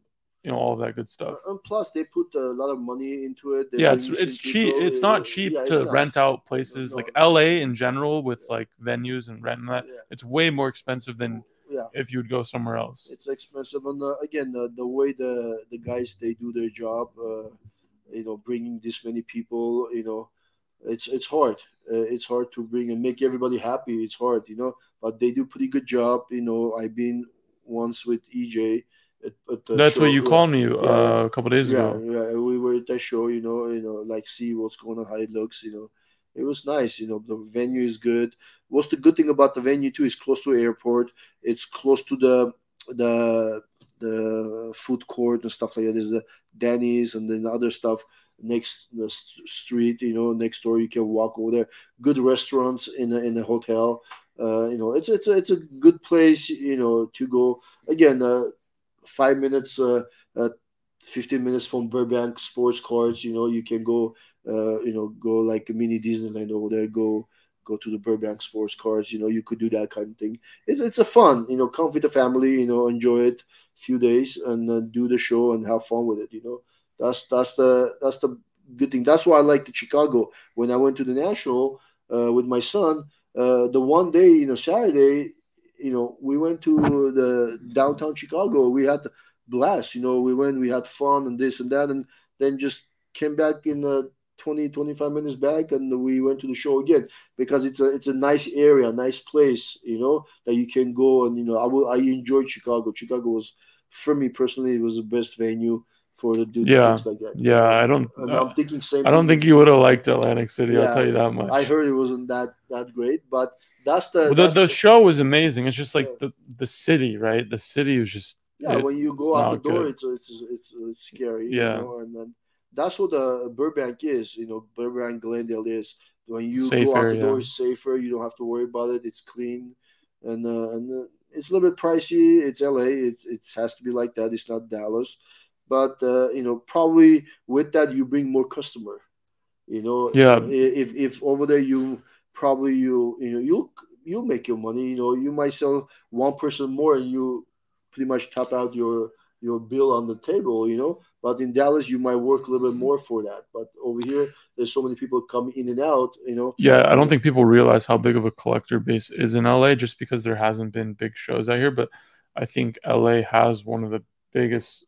Speaker 1: all of that good stuff.
Speaker 2: And plus, they put a lot of money into it.
Speaker 1: Yeah, it's cheap. It's not cheap to rent out places. Like LA in general, with like venues and renting that. Yeah. It's way more expensive than if you would go somewhere else.
Speaker 2: It's expensive, and again, the way the guys, they do their job, bringing this many people, it's hard. It's hard to bring and make everybody happy. It's hard, but they do pretty good job. I've been once with EJ.
Speaker 1: That's show. What you called me a couple days ago.
Speaker 2: Yeah, we were at that show, like see what's going on, how it looks, It was nice, the venue is good. What's the good thing about the venue too is close to the airport. It's close to the food court and stuff like that. There's the Denny's and then other stuff next the street, next door. You can walk over there. Good restaurants in a hotel. It's a good place, to go. Again, 5 minutes, 15 minutes from Burbank sports cards. You can go, go like a mini Disneyland over there. Go to the Burbank sports cards. You could do that kind of thing. It's a fun. Come with the family. Enjoy it a few days and do the show and have fun with it. That's the good thing. That's why I like the Chicago. When I went to the National with my son, the one day, Saturday. We went to the downtown Chicago. We had a blast. We had fun and this and that, and then just came back in 20-25 minutes back, and we went to the show again because it's a nice area, nice place, that you can go. And I enjoyed Chicago. Chicago was, for me personally, it was the best venue for the do things like that.
Speaker 1: Yeah,
Speaker 2: I'm thinking same.
Speaker 1: I don't think you would have liked Atlantic City. I'll tell you that much.
Speaker 2: I heard it wasn't that great, but.
Speaker 1: The show was amazing. It's just like the city, right? The city was just
Speaker 2: Yeah, when you
Speaker 1: it's
Speaker 2: go out the
Speaker 1: not
Speaker 2: door,
Speaker 1: good.
Speaker 2: it's scary,
Speaker 1: Yeah,
Speaker 2: and then that's what the Burbank is. Burbank Glendale is. When you go out
Speaker 1: safer.
Speaker 2: the door,
Speaker 1: Yeah,
Speaker 2: it's safer. You don't have to worry about it. It's clean, and it's a little bit pricey. It's LA. It has to be like that. It's not Dallas, but probably with that you bring more customer.
Speaker 1: yeah,
Speaker 2: If over there you probably you'll make your money. You might sell one person more, and you pretty much top out your bill on the table. But in Dallas you might work a little bit more for that. But over here there's so many people come in and out.
Speaker 1: yeah. I don't
Speaker 2: And
Speaker 1: think people realize how big of a collector base is in LA just because there hasn't been big shows out here. But I think LA has one of the biggest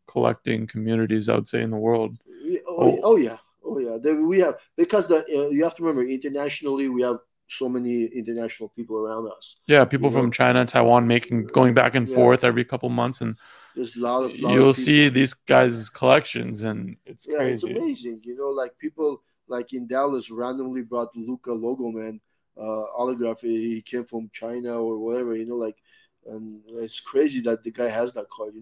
Speaker 1: collecting communities, I would say, in the world.
Speaker 2: oh
Speaker 1: Oh,
Speaker 2: yeah, oh yeah. We have, because you have to remember, internationally we have so many international people around us.
Speaker 1: yeah,
Speaker 2: You
Speaker 1: people from
Speaker 2: know,
Speaker 1: China and Taiwan making going back and
Speaker 2: yeah.
Speaker 1: forth every couple months, and
Speaker 2: There's a lot of
Speaker 1: you'll see
Speaker 2: people.
Speaker 1: these guys' collections, and it's
Speaker 2: Yeah, it's
Speaker 1: crazy.
Speaker 2: amazing. Like people like in Dallas randomly brought Luca logo man autograph. He came from China or whatever. And it's crazy that the guy has that card.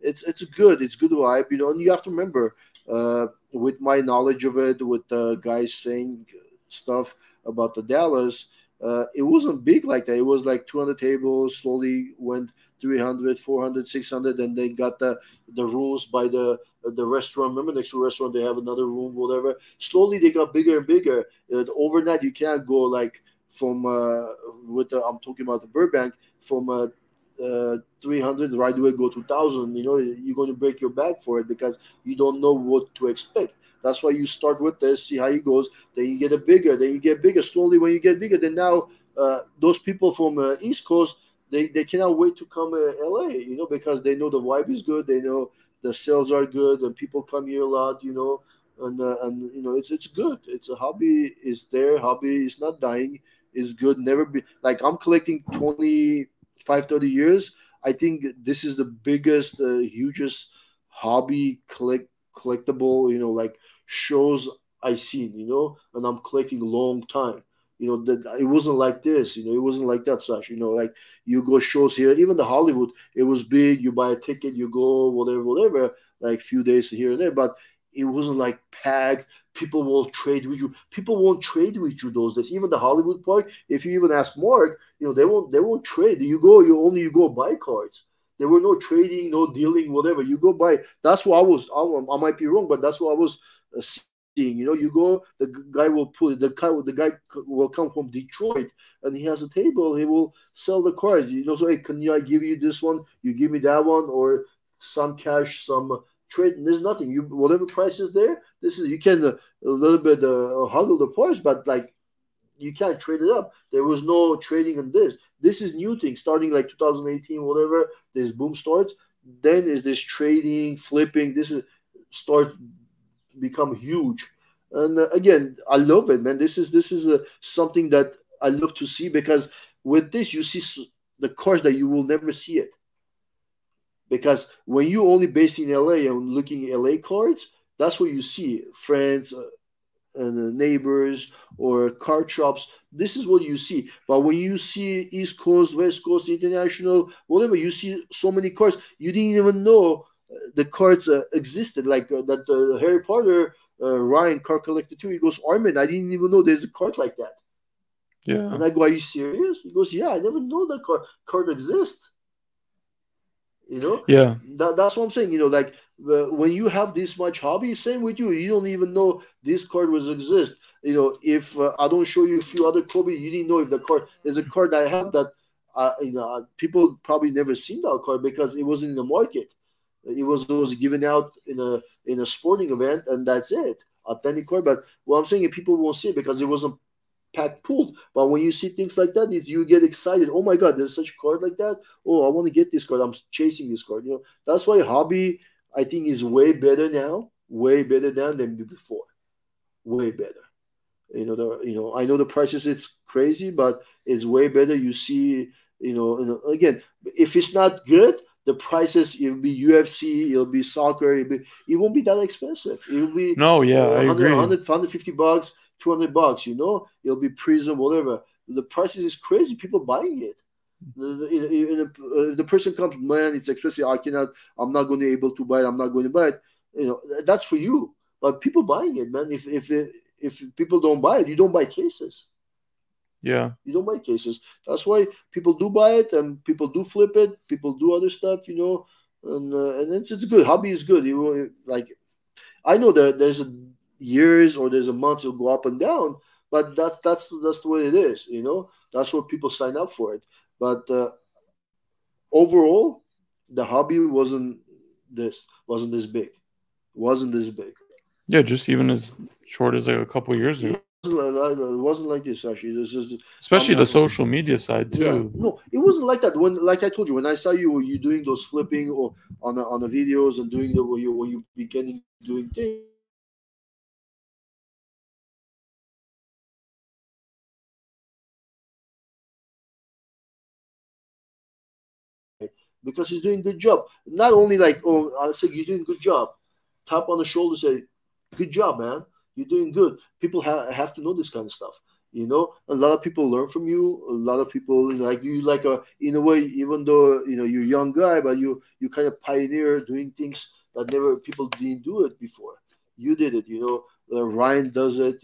Speaker 2: It's good vibe. And you have to remember, with my knowledge of it, with the guys saying stuff about the Dallas. It wasn't big like that. It was like 200 tables, slowly went 300, 400, 600, and they got the rooms by the restaurant. Remember, next to the restaurant, they have another room, whatever. Slowly, they got bigger and bigger. Overnight, you can't go like from I'm talking about the Burbank, from 300 right away go to 1,000. You're going to break your back for it because you don't know what to expect. That's why you start with this, see how it goes. Then you get then you get bigger. Slowly, when you get bigger, then now those people from East Coast, they cannot wait to come to LA, because they know the vibe is good. They know the sales are good, and people come here a lot, and it's good. It's a hobby. Is there hobby is not dying. Is good. Never be like I'm collecting 25, 30 years. I think this is the biggest, hugest hobby collectible, like shows I seen, and I'm collecting a long time. That it wasn't like this, it wasn't like that, Sash. Like you go shows here, even the Hollywood, it was big. You buy a ticket, you go, whatever, whatever, like few days here and there, but it wasn't like packed. People will trade with you. People won't trade with you those days. Even the Hollywood Park, if you even ask Mark, they won't trade. You go buy cards. There were no trading, no dealing, whatever. You go buy. That's what I might be wrong, but that's what I was seeing. You go, the guy will put the guy will come from Detroit, and he has a table. He will sell the cards. So hey, I give you this one? You give me that one, or some cash, some trade. There's nothing. You whatever price is there. This is you can a little bit huggle the price, but like you can't trade it up. There was no trading in this. This is new thing starting like 2018, whatever. This boom starts. Then is this trading, flipping. This is start become huge. And again, I love it, man. This is something that I love to see, because with this you see the cars that you will never see it. Because when you only based in LA and looking at LA cards, that's what you see. Friends, and neighbors or car shops. This is what you see. But when you see East Coast, West Coast, international, whatever, you see so many cars. You didn't even know the cards existed. Like that Harry Potter, Ryan, car collector too. He goes, Armen, I didn't even know there's a card like that.
Speaker 1: Yeah,
Speaker 2: And I go, are you serious? He goes, yeah, I never know that card exists. You know,
Speaker 1: yeah,
Speaker 2: that's what I'm saying. Like when you have this much hobby, same with you. You don't even know this card was exist. If I don't show you a few other Kobe, you didn't know if the card there's a card I have that people probably never seen that card because it wasn't in the market. It was given out in a sporting event, and that's it. Authentic card. But what I'm saying is people won't see it because it wasn't packed pool. But when you see things like that, you get excited. Oh my God, there's such a card like that. Oh, I want to get this card. I'm chasing this card. That's why hobby I think is way better now, way better now than before, way better. I know the prices it's crazy, but it's way better. You see, again, if it's not good. The prices, it'll be UFC, it'll be soccer, it won't be that expensive. It'll be
Speaker 1: no, yeah, I
Speaker 2: 100,
Speaker 1: agree.
Speaker 2: 150 bucks, $200. It'll be Prism, whatever. The prices is crazy. People buying it. If the person comes, man, it's expensive, I'm not going to be able to buy it, I'm not going to buy it, that's for you. But people buying it, man. If people don't buy it, you don't buy cases.
Speaker 1: Yeah.
Speaker 2: You don't buy cases. That's why people do buy it, and people do flip it. People do other stuff, and it's good. Hobby is good. Like, I know that there's years or there's a month it'll go up and down, but that's the way it is. That's what people sign up for it. But overall, the hobby wasn't this big, wasn't this big.
Speaker 1: Yeah, just even as short as like a couple years ago.
Speaker 2: It wasn't like this, actually. This is
Speaker 1: especially the social media side too.
Speaker 2: Yeah. No, it wasn't like that. Like I told you, when I saw you doing those flipping or on the videos and doing when you beginning doing things. Because he's doing a good job. Not only like, oh, I say you're doing a good job. Tap on the shoulder, say, good job, man. You're doing good. People have to know this kind of stuff. A lot of people learn from you. A lot of people like you, in a way, even though you're a young guy, but you kind of pioneer doing things that never people didn't do it before. You did it. Ryan does it.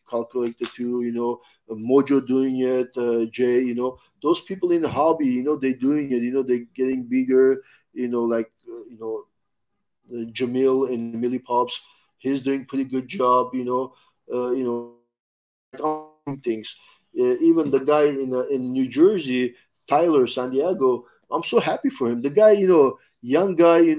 Speaker 2: Calculator too. Mojo doing it. Jay. Those people in the hobby. They're doing it. They're getting bigger. Jamil and Millie Pops. He's doing pretty good job. Things. Even the guy in New Jersey, Tyler Santiago, I'm so happy for him. The guy, young guy,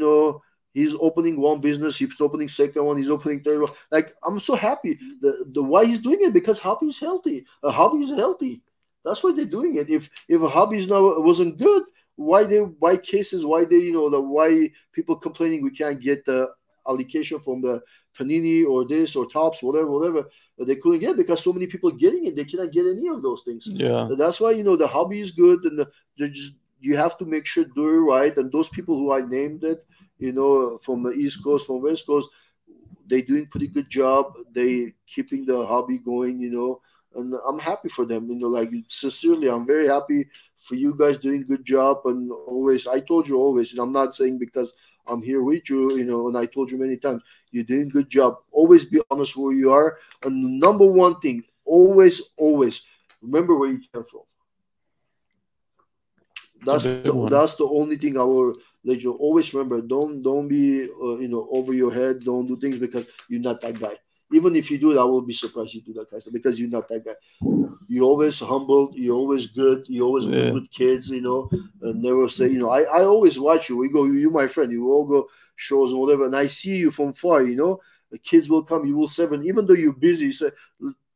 Speaker 2: he's opening one business, he's opening second one, he's opening third one. Like, I'm so happy. The why he's doing it, because hobby is healthy. A hobby is healthy. That's why they're doing it. If a hobby wasn't good, why cases? Why why people complaining we can't get the allocation from the Panini or this or Tops, whatever they couldn't get, because so many people getting it, they cannot get any of those things.
Speaker 1: Yeah,
Speaker 2: that's why the hobby is good, and you have to make sure do it right. And those people who I named it, from the East Coast, from West Coast, they doing pretty good job. They keeping the hobby going, and I'm happy for them. Like, sincerely, I'm very happy for you guys doing good job. And always, I told you always, and I'm not saying because I'm here with you, and I told you many times, you're doing good job. Always be honest where you are. And number one thing, always remember where you came from. That's the only thing I will let you always remember. Don't be over your head. Don't do things because you're not that guy. Even if you do it, I will be surprised you do that kind of stuff, because you're not that guy. You're always humble. You're always good. You always good with kids, and never say, I always watch you. We go, you my friend. You all go shows and whatever, and I see you from far. The kids will come. You will serve, and even though you're busy, you say,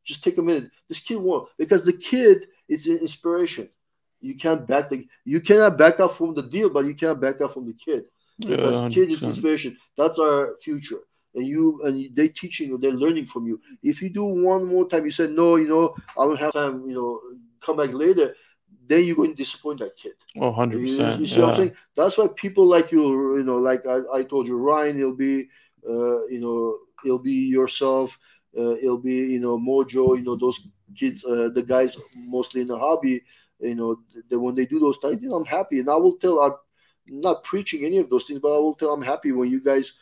Speaker 2: just take a minute. This kid won't, because the kid, it's an inspiration. You cannot back up from the deal, but you cannot back up from the kid, because the kid is inspiration. That's our future. And they teaching you, they're learning from you. If you do one more time, you say no, I don't have time, come back later, then you're going to disappoint that kid.
Speaker 1: 100%.
Speaker 2: You see what I'm saying? That's why people like you, like I told you, Ryan, he'll be yourself, it'll be Mojo, those kids, the guys mostly in the hobby, when they do those things, I'm happy. And I will tell, I'm not preaching any of those things, but I will tell I'm happy when you guys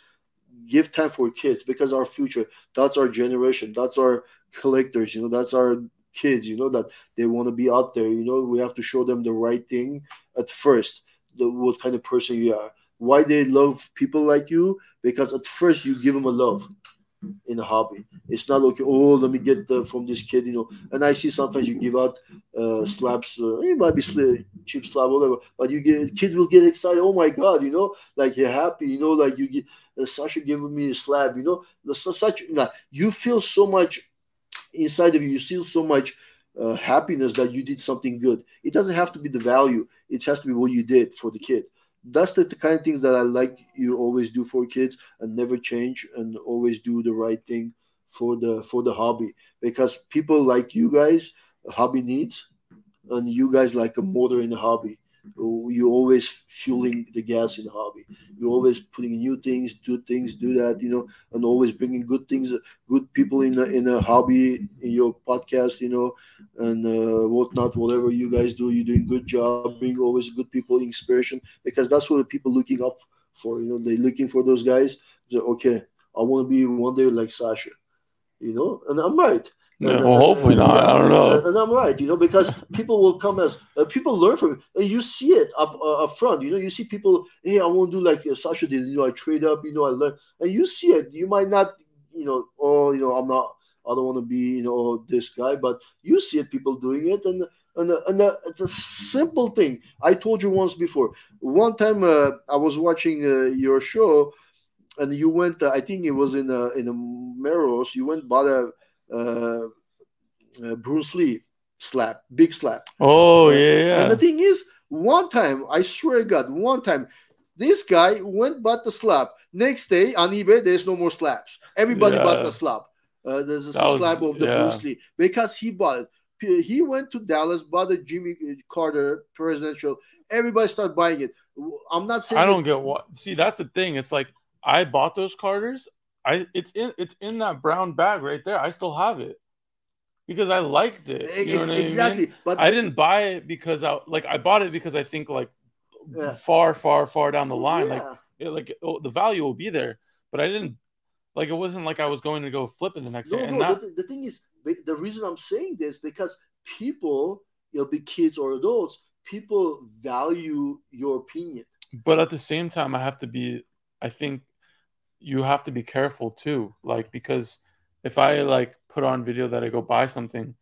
Speaker 2: give time for kids, because our future, that's our generation, that's our collectors, that's our kids, that they want to be out there. We have to show them the right thing at first, what kind of person you are, why they love people like you, because at first you give them a love in a hobby. It's not okay, oh, let me get from this kid, and I see sometimes you give out slabs, it might be cheap slab, whatever, but kids will get excited, oh my god, like you're happy, like you get Sasha giving me a slab, you feel so much inside of you feel so much happiness that you did something good. It doesn't have to be the value, it has to be what you did for the kid. That's the kind of things that I like you always do for kids, and never change, and always do the right thing for the hobby, because people like you guys, hobby needs, and you guys like a motor in the hobby. you always fueling the gas in the hobby. You always putting new things, do that, and always bringing good things, good people in a hobby, in your podcast, and whatnot. Whatever you guys do, you're doing good job. Bring always good people, inspiration, because that's what the people looking up for. They're looking for those guys. Okay, I want to be one day like Sasha. And I'm right.
Speaker 1: Yeah, well, hopefully not.
Speaker 2: Yeah,
Speaker 1: I don't know.
Speaker 2: And I'm right, because people will come as people learn from it, and you see it up front. You see people. Hey, I want to do like Sasha did. I trade up. I learn, and you see it. You might not, I'm not. I don't want to be, this guy, but you see it. People doing it, and it's a simple thing. I told you once before. One time, I was watching your show, and you went. I think it was in a Meros. You went bought a. Bruce Lee slap, big slap.
Speaker 1: Oh yeah.
Speaker 2: And the thing is, one time, I swear to God, one time, this guy went bought the slap. Next day on eBay, there's no more slaps. Everybody bought the slap. There's a slap of the Bruce Lee because he bought it. He went to Dallas, bought the Jimmy Carter presidential. Everybody started buying it. I'm not saying
Speaker 1: I don't get what. See, that's the thing. It's like I bought those Carters. It's in that brown bag right there. I still have it because I liked it. You know what
Speaker 2: exactly.
Speaker 1: I mean?
Speaker 2: But
Speaker 1: I didn't buy it because I bought it because I think far down the line, the value will be there. But I didn't it wasn't like I was going to go flip it the next day.
Speaker 2: The thing is, the reason I'm saying this because people, be kids or adults, people value your opinion.
Speaker 1: But at the same time, I think you have to be careful too, because if I put on video that I go buy something,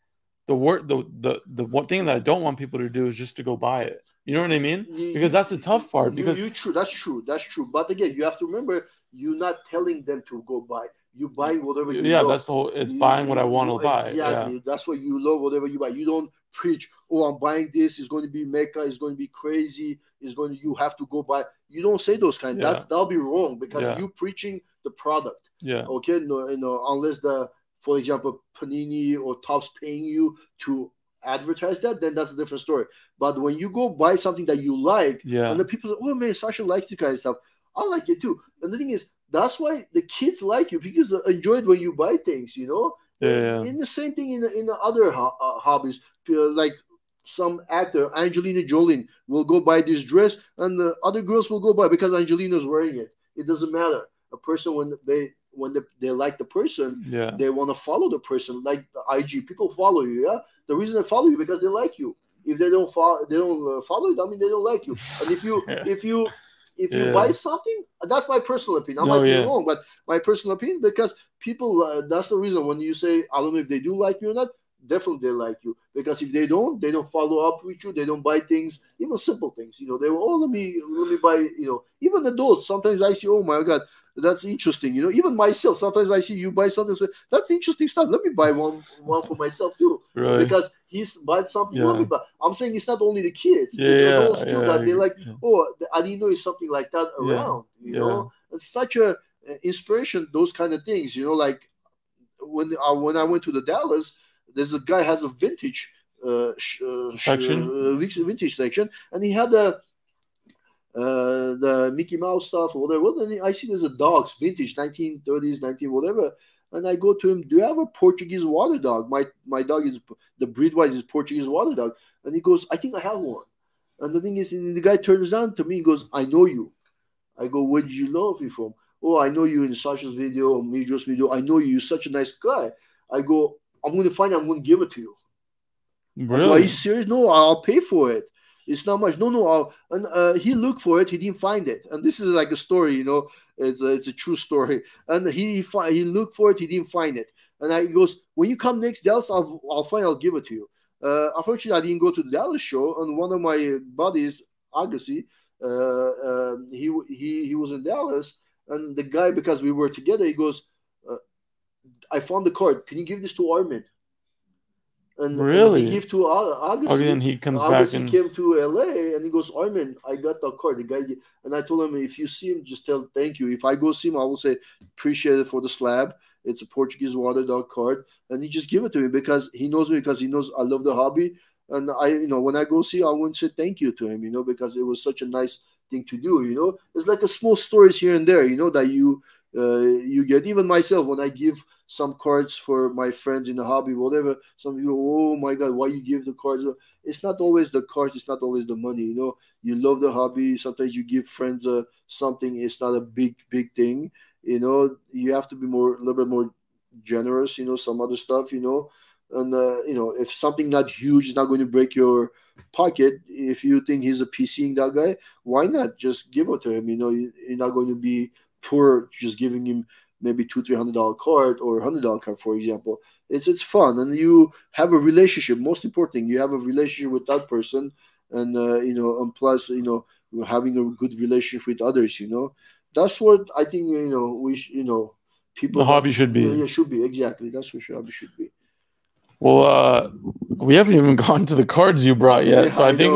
Speaker 1: the one thing that I don't want people to do is just to go buy it. You know what I mean? Because that's the tough part.
Speaker 2: That's true. But again, you have to remember, you're not telling them to go buy. You buy whatever you love.
Speaker 1: Yeah, that's the whole. It's buying what I want to buy.
Speaker 2: Exactly. Yeah. That's what you love. Whatever you buy, you don't preach. Oh, I'm buying this. It's going to be Mecca. It's going to be crazy. You have to go buy. You don't say those kind.
Speaker 1: Yeah.
Speaker 2: That'll be wrong because you preaching the product.
Speaker 1: Yeah.
Speaker 2: Okay. No, unless for example, Panini or Topps paying you to advertise that, then that's a different story. But when you go buy something that you like, and the people say, "Oh man, Sasha likes this kind of stuff," I like it too. And the thing is, that's why the kids like you because they enjoy it when you buy things. In the same thing in the other hobbies, like some actor, Angelina Jolie, will go buy this dress, and the other girls will go buy because Angelina's wearing it. It doesn't matter. A person when they like the person, they want to follow the person. Like the IG, people follow you. Yeah, the reason they follow you because they like you. If they don't follow you. I mean, they don't like you. And if you buy something, that's my personal opinion. I might be wrong, but my personal opinion, because people, that's the reason when you say, I don't know if they do like you or not, definitely they like you. Because if they don't follow up with you, they don't buy things, even simple things. They will, let me buy, even adults, sometimes I see, oh my God, that's interesting. Even myself, sometimes I see you buy something, say, that's interesting stuff. Let me buy one for myself too.
Speaker 1: Really?
Speaker 2: Because he's bought something. Let me buy. I'm saying it's not only the kids. It's adults too that they like, oh, I didn't know it's something like that around. It's such a inspiration, those kind of things. Like when I went to the Dallas, there's a guy has a vintage vintage section, and he had the Mickey Mouse stuff or whatever. And I see there's a dogs vintage 1930s, 19 whatever. And I go to him, do you have a Portuguese water dog? My dog is, the breed wise is Portuguese water dog. And he goes, I think I have one. And the thing is, the guy turns down to me and goes, I know you. I go, where did you know me from? Oh, I know you in Sasha's video or Mijo's video. I know you. You're such a nice guy. I go, I'm going to give it to you.
Speaker 1: Really?
Speaker 2: I go, are you serious? No, I'll pay for it. It's not much. No. And he looked for it. He didn't find it. And this is like a story, It's a true story. And he looked for it. He didn't find it. And he goes, when you come next Dallas, I'll give it to you. Unfortunately, I didn't go to the Dallas show. And one of my buddies, Agassi, he was in Dallas. And the guy, because we were together, he goes, I found the card. Can you give this to Armen? And
Speaker 1: really?
Speaker 2: And he gave to Agassi.
Speaker 1: Okay, and he comes
Speaker 2: Agassi
Speaker 1: back and
Speaker 2: came to LA, and he goes, Armen, I got the card. The guy, and I told him, if you see him, just tell thank you. If I go see him, I will say appreciate it for the slab. It's a Portuguese water dog card, and he just give it to me because he knows me, because he knows I love the hobby. And when I go see, I wouldn't say thank you to him, because it was such a nice thing to do. It's like a small stories here and there, that you get. Even myself, when I give some cards for my friends in the hobby, whatever, some people, oh my God, why you give the cards? It's not always the cards, it's not always the money. You love the hobby. Sometimes you give friends something. It's not a big thing. You have to be a little bit more generous. Some other stuff. And if something not huge is not going to break your pocket, if you think he's a PCing that guy, why not just give it to him? You're not going to be poor just giving him maybe $200-300 card or $100 card, for example. It's fun, and you have a relationship. Most important thing, you have a relationship with that person, and and plus having a good relationship with others. That's what I think. People
Speaker 1: the hobby should be.
Speaker 2: Yeah, should be exactly. That's what hobby should be.
Speaker 1: Well, we haven't even gone to the cards you brought yet,
Speaker 2: Yeah,
Speaker 1: so I think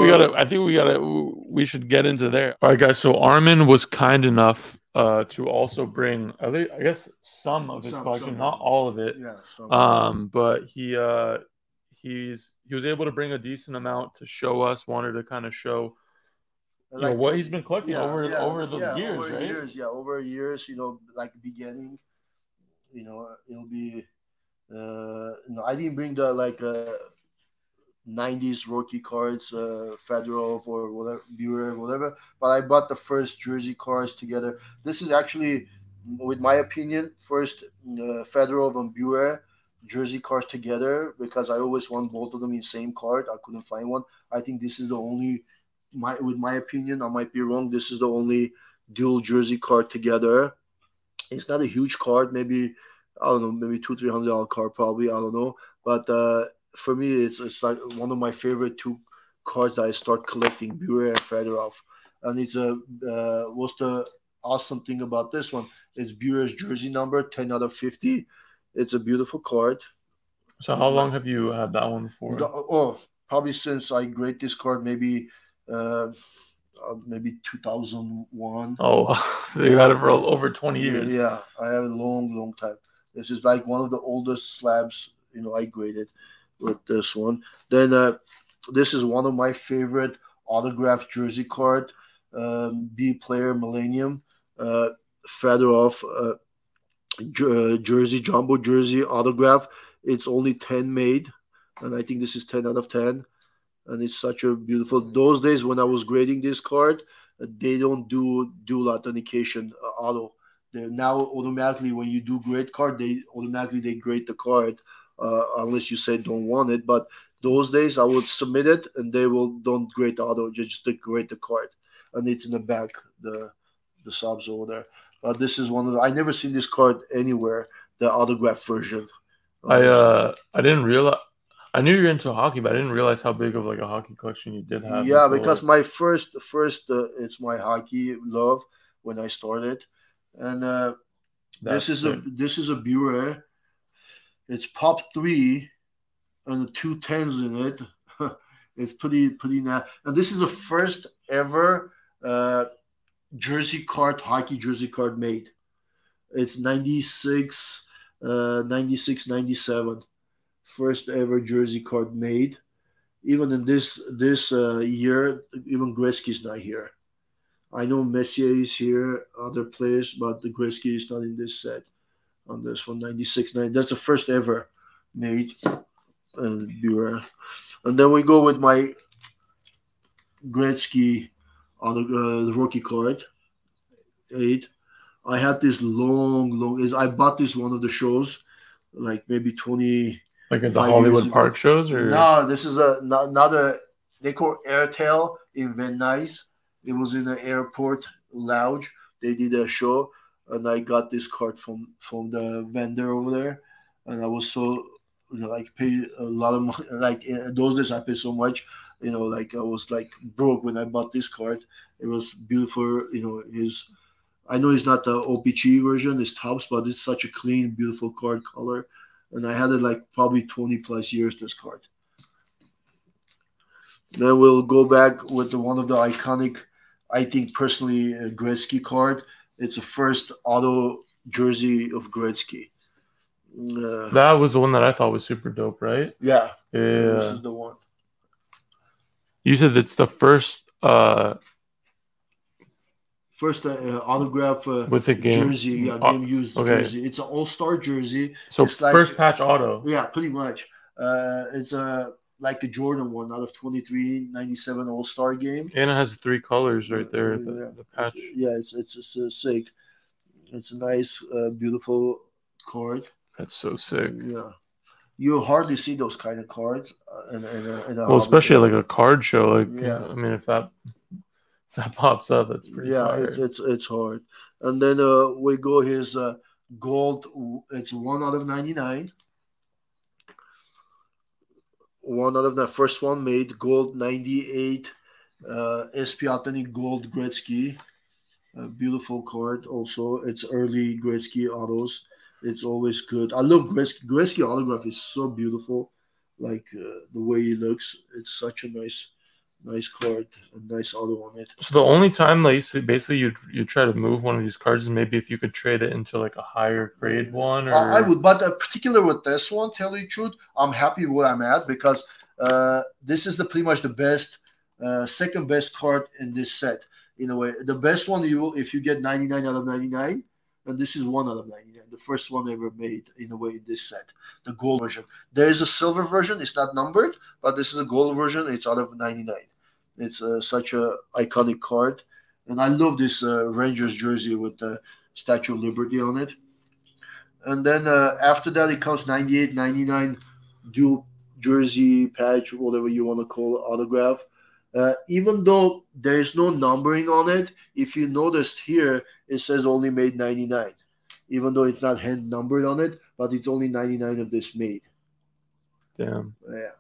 Speaker 1: we should get into there. All right, guys. So Armen was kind enough to also bring, I guess, some of his collection, not all of it.
Speaker 2: Yeah.
Speaker 1: But he was able to bring a decent amount to show us. Wanted to kind of show, what he's been collecting over the years, right?
Speaker 2: Over years. Like beginning. It'll be. I didn't bring the 90s rookie cards, Federer or whatever, Buer, whatever. But I bought the first jersey cards together. This is actually, with my opinion, first Federer and Buer jersey cards together, because I always want both of them in same card. I couldn't find one. I think this is the only, with my opinion, I might be wrong. This is the only dual jersey card together. It's not a huge card, maybe. I don't know, maybe $200-300 card, probably. I don't know, but for me, it's like one of my favorite two cards that I start collecting, Buer and Federer. And it's what's the awesome thing about this one? It's Buer's jersey number, 10 out of 50. It's a beautiful card.
Speaker 1: So how long have you had that one for?
Speaker 2: Probably since I grade this card, maybe 2001.
Speaker 1: Oh, you had it for over 20 years.
Speaker 2: Yeah, I have a long time. This is like one of the oldest slabs, I graded with this one. Then this is one of my favorite autographed jersey card, B player Millennium, Federer jersey, jumbo jersey autograph. It's only 10 made, and I think this is 10 out of 10. And it's such a beautiful. Those days when I was grading this card, they don't do dual authentication auto. Now automatically when you do grade card, they grade the card unless you say don't want it. But those days I would submit it and they don't grade auto, just grade the card, and it's in the back, the subs over there. But this is one of I never seen this card anywhere, the autograph version.
Speaker 1: I didn't realize. I knew you're into hockey, but I didn't realize how big of a hockey collection you did have.
Speaker 2: Yeah, because my first it's my hockey love when I started. And this is a Buer. It's pop 3 and the 2 10s in it. It's pretty nice. And this is the first ever hockey jersey card made. It's 96, 97. First ever jersey card made. Even in this year, even Gretzky's not here. I know Messier is here, other players, but the Gretzky is not in this set. On this one, 96, 9. That's the first ever made. And Buer. And then we go with my Gretzky on the rookie card. 8. I had this long. I bought this one of the shows, like maybe 20.
Speaker 1: Like at the Hollywood Park shows, or
Speaker 2: no? This is another. They call Airtel in Van Nuys. It was in the airport lounge. They did a show, and I got this card from the vendor over there, and I was so paid a lot of money. Like in those days, I paid so much. I was broke when I bought this card. It was beautiful. I know it's not the OPG version, it's tops, but it's such a clean, beautiful card color. And I had it probably 20 plus years, this card. Then we'll go back with one of the iconic, I think personally, Gretzky card. It's the first auto jersey of Gretzky.
Speaker 1: That was the one that I thought was super dope, right?
Speaker 2: Yeah. This is the one.
Speaker 1: You said it's the first
Speaker 2: autograph
Speaker 1: with a game
Speaker 2: jersey. Yeah, game used jersey. It's an all-star jersey.
Speaker 1: So
Speaker 2: it's like,
Speaker 1: first patch auto.
Speaker 2: Yeah, pretty much. It's like a Jordan one out of 23/97 All-Star game.
Speaker 1: And it has 3 colors right there. The patch.
Speaker 2: It's sick. It's a nice, beautiful card.
Speaker 1: That's so sick.
Speaker 2: Yeah. You hardly see those kind of cards in
Speaker 1: well, especially like a card show. Like, yeah. I mean, if that pops up, that's pretty fire.
Speaker 2: It's hard. And then we go his gold. It's 1 out of 99. 1 out of that first one made gold 98. SP Authentic Gold Gretzky. A beautiful card. Also, it's early Gretzky autos. It's always good. I love Gretzky. Gretzky autograph is so beautiful. Like the way he looks, it's such a nice card, a nice auto on it.
Speaker 1: So the only time, like, basically you try to move one of these cards is maybe if you could trade it into like a higher grade one. Or
Speaker 2: I would, but particular with this one, tell you the truth, I'm happy where I'm at because this is pretty much the best, second best card in this set. In a way, the best one if you get 99 out of 99, and this is 1 out of 99, the first one ever made in a way in this set, the gold version. There is a silver version, it's not numbered, but this is a gold version. It's out of 99. It's such a iconic card, and I love this Rangers jersey with the Statue of Liberty on it. And then after that, it comes 98, 99 dual jersey patch, whatever you want to call it, autograph. Even though there is no numbering on it, if you noticed here, it says only made 99. Even though it's not hand numbered on it, but it's only 99 of this made.
Speaker 1: Damn.
Speaker 2: Yeah.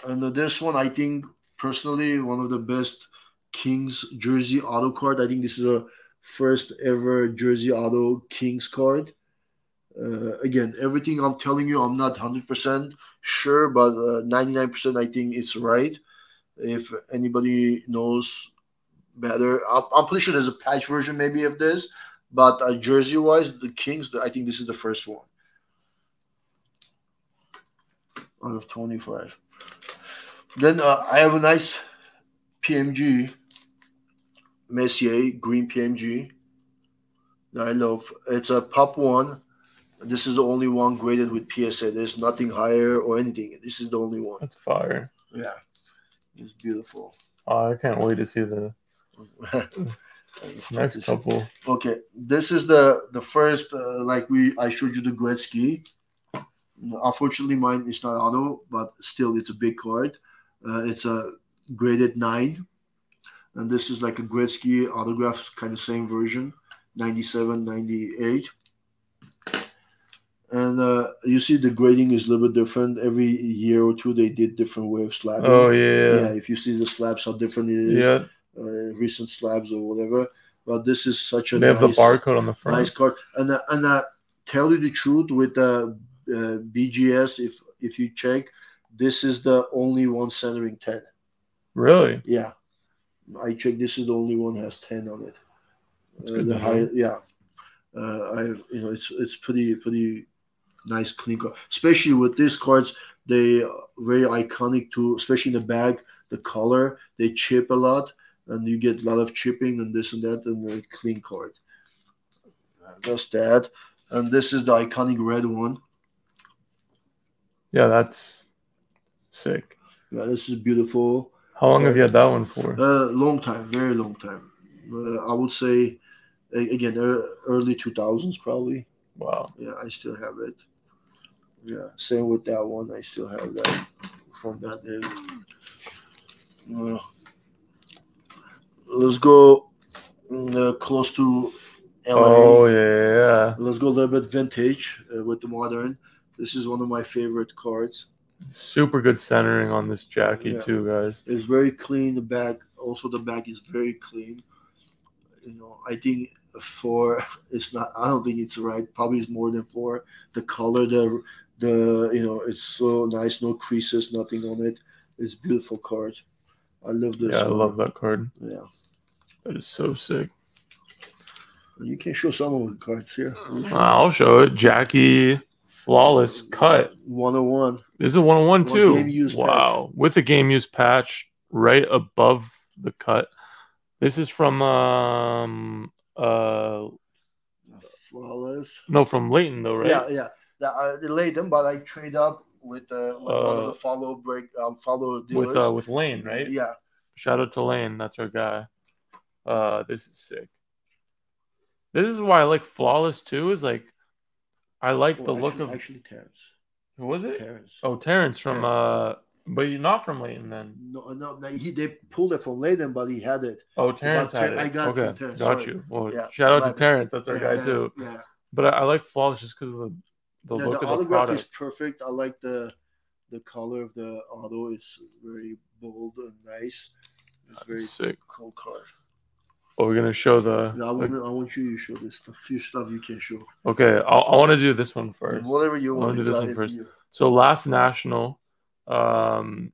Speaker 2: And this one, I think, personally, one of the best Kings jersey auto card. I think this is a first ever jersey auto Kings card. Again, everything I'm telling you, I'm not 100% sure, but 99% I think it's right. If anybody knows better, I'm pretty sure there's a patch version maybe of this, but jersey-wise, the Kings, I think this is the first one out of 25. Then I have a nice PMG, Messier, green PMG that I love. It's a Pop 1. This is the only one graded with PSA. There's nothing higher or anything. This is the only one.
Speaker 1: That's fire.
Speaker 2: Yeah. It's beautiful.
Speaker 1: Oh, I can't wait to see the next couple.
Speaker 2: Okay. This is the first, I showed you the Gretzky. Unfortunately, mine is not auto, but still it's a big card. It's a graded 9. And this is like a Gretzky autograph, kind of same version, 97, 98. And you see the grading is a little bit different. Every year or two, they did different way of slabbing.
Speaker 1: Oh, yeah.
Speaker 2: Yeah, if you see the slabs, how different it is.
Speaker 1: Yeah.
Speaker 2: Recent slabs or whatever. But this is such a
Speaker 1: They have the barcode on the front.
Speaker 2: Nice card. And tell you the truth, with the BGS, if you check, this is the only one centering 10.
Speaker 1: Really?
Speaker 2: Yeah. I checked. This is the only one that has 10 on it.
Speaker 1: The high,
Speaker 2: yeah. It's pretty nice clean card. Especially with these cards, they are very iconic too. Especially in the bag, the color, they chip a lot, and you get a lot of chipping and this and that, and a clean card. Just that, and this is the iconic red one.
Speaker 1: Yeah, that's sick.
Speaker 2: Yeah, this is beautiful.
Speaker 1: How long have you had that one for?
Speaker 2: Long time, very long time. I would say, again, early 2000s probably.
Speaker 1: Wow.
Speaker 2: Yeah, I still have it. Yeah, same with that one. I still have that from that day. Let's go close to LA.
Speaker 1: Oh, yeah.
Speaker 2: Let's go a little bit vintage with the modern. This is one of my favorite cards.
Speaker 1: Super good centering on this Jackie too, guys.
Speaker 2: It's very clean. The back, also the back is very clean. I think 4 is not. I don't think it's right. Probably it's more than 4. The color, it's so nice. No creases, nothing on it. It's a beautiful card. I love this.
Speaker 1: Yeah, I love that card.
Speaker 2: Yeah,
Speaker 1: that is so sick.
Speaker 2: You can show some of the cards here.
Speaker 1: I'll show it. Jackie, flawless cut.
Speaker 2: 101.
Speaker 1: This is a 101 too.
Speaker 2: Game use
Speaker 1: wow.
Speaker 2: patch.
Speaker 1: With a game use patch right above the cut. This is from
Speaker 2: flawless.
Speaker 1: No, from Leighton though, right?
Speaker 2: Yeah. The Leighton, but I trade up with one of the follow dealers.
Speaker 1: With Lane, right?
Speaker 2: Yeah.
Speaker 1: Shout out to Lane. That's our guy. This is sick. This is why I like flawless too. Is like I like the look of
Speaker 2: Terrence.
Speaker 1: Who was it?
Speaker 2: Terrence.
Speaker 1: Oh, Terrence from but you're not from Leighton then.
Speaker 2: No, they pulled it from Leighton, but he had it.
Speaker 1: Oh, Terrence had it.
Speaker 2: I got it from Terrence.
Speaker 1: Got you. Well, yeah, shout out to Terrence. That's our guy too.
Speaker 2: Yeah.
Speaker 1: But I like flawless just because of the look of the product.
Speaker 2: Is perfect. I like the color of the auto. It's very bold and nice. It's very
Speaker 1: sick.
Speaker 2: Cool card.
Speaker 1: Oh, we're gonna show the.
Speaker 2: I want you to show this. The few stuff you can show.
Speaker 1: Okay, I want to do this one first.
Speaker 2: Whatever you want
Speaker 1: to do this one first. So last national, Armen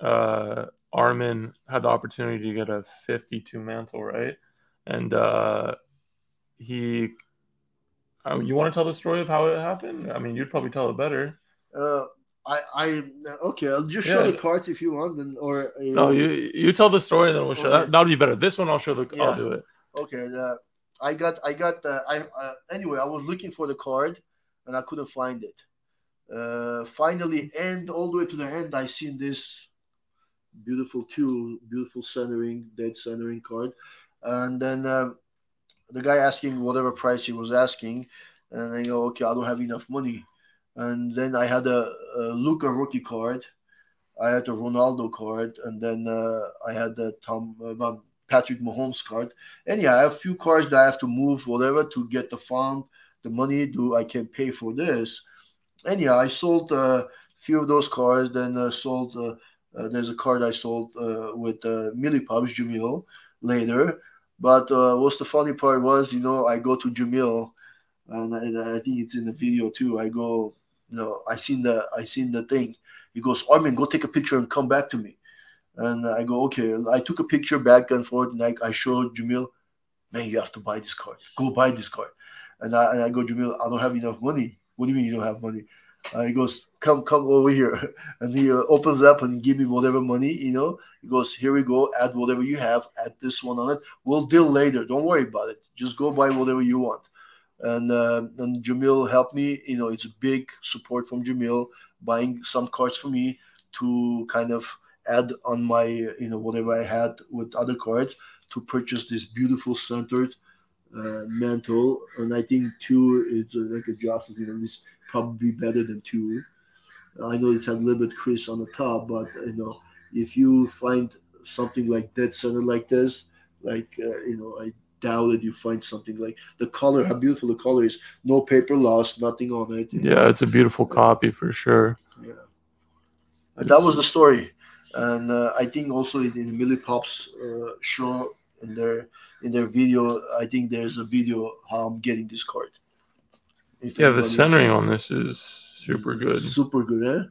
Speaker 1: had the opportunity to get a 52 mantle, right? And he. You want to tell the story of how it happened? I mean, you'd probably tell it better.
Speaker 2: Okay. I'll just show the cards if you want,
Speaker 1: no, you tell the story, and then we'll show that. That'll be better. This one I'll show the. Yeah. I'll do it.
Speaker 2: Okay. Anyway, I was looking for the card, and I couldn't find it. Finally, all the way to the end, I seen this beautiful dead centering card, and then the guy asking whatever price he was asking, and I go, okay, I don't have enough money. And then I had a Luka rookie card, I had a Ronaldo card, and then I had the Patrick Mahomes card. Anyhow, I have a few cards that I have to move, whatever, to get the money I can pay for this. Anyhow, I sold a few of those cards, then sold, there's a card I sold with Millipops Jamil later. But what's the funny part was, I go to Jamil, and I think it's in the video too. I go, I seen the thing. He goes, Armen, go take a picture and come back to me. And I go, okay. I took a picture back and forth, and I showed Jamil, man, you have to buy this card. Go buy this card. And I go, Jamil, I don't have enough money. What do you mean you don't have money? He goes, come over here. And he opens up and give me whatever money, He goes, here we go. Add whatever you have. Add this one on it. We'll deal later. Don't worry about it. Just go buy whatever you want. And Jamil helped me. It's a big support from Jamil, buying some cards for me to kind of add on my, whatever I had with other cards to purchase this beautiful centered mantle. And I think 2 is like a justice. This probably better than 2. I know it's a little bit crease on the top, but if you find something like dead center like this, like I doubt that you find something like the color, how beautiful the color is. No paper loss, nothing on it.
Speaker 1: Yeah, it's a beautiful copy for sure.
Speaker 2: Yeah, and that was the story. And I think also in the Millipops show in their video, I think there's a video how I'm getting this card.
Speaker 1: The centering on this is super good.
Speaker 2: Super good,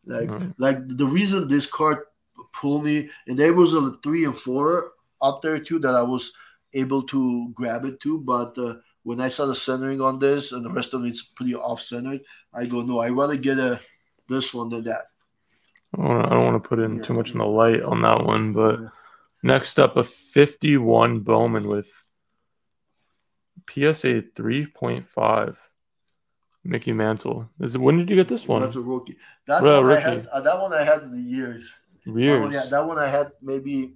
Speaker 2: Like the reason this card pulled me, and there was a 3 and 4 up there too that I was able to grab it too, but when I saw the centering on this and the rest of it's pretty off-centered, I go, no, I'd rather get this one than that.
Speaker 1: I don't want to put in too much in the light on that one, but next up, a 51 Bowman with PSA 3.5 Mickey Mantle. When did you get this one?
Speaker 2: That's a rookie. That one I had in the years. That one I had maybe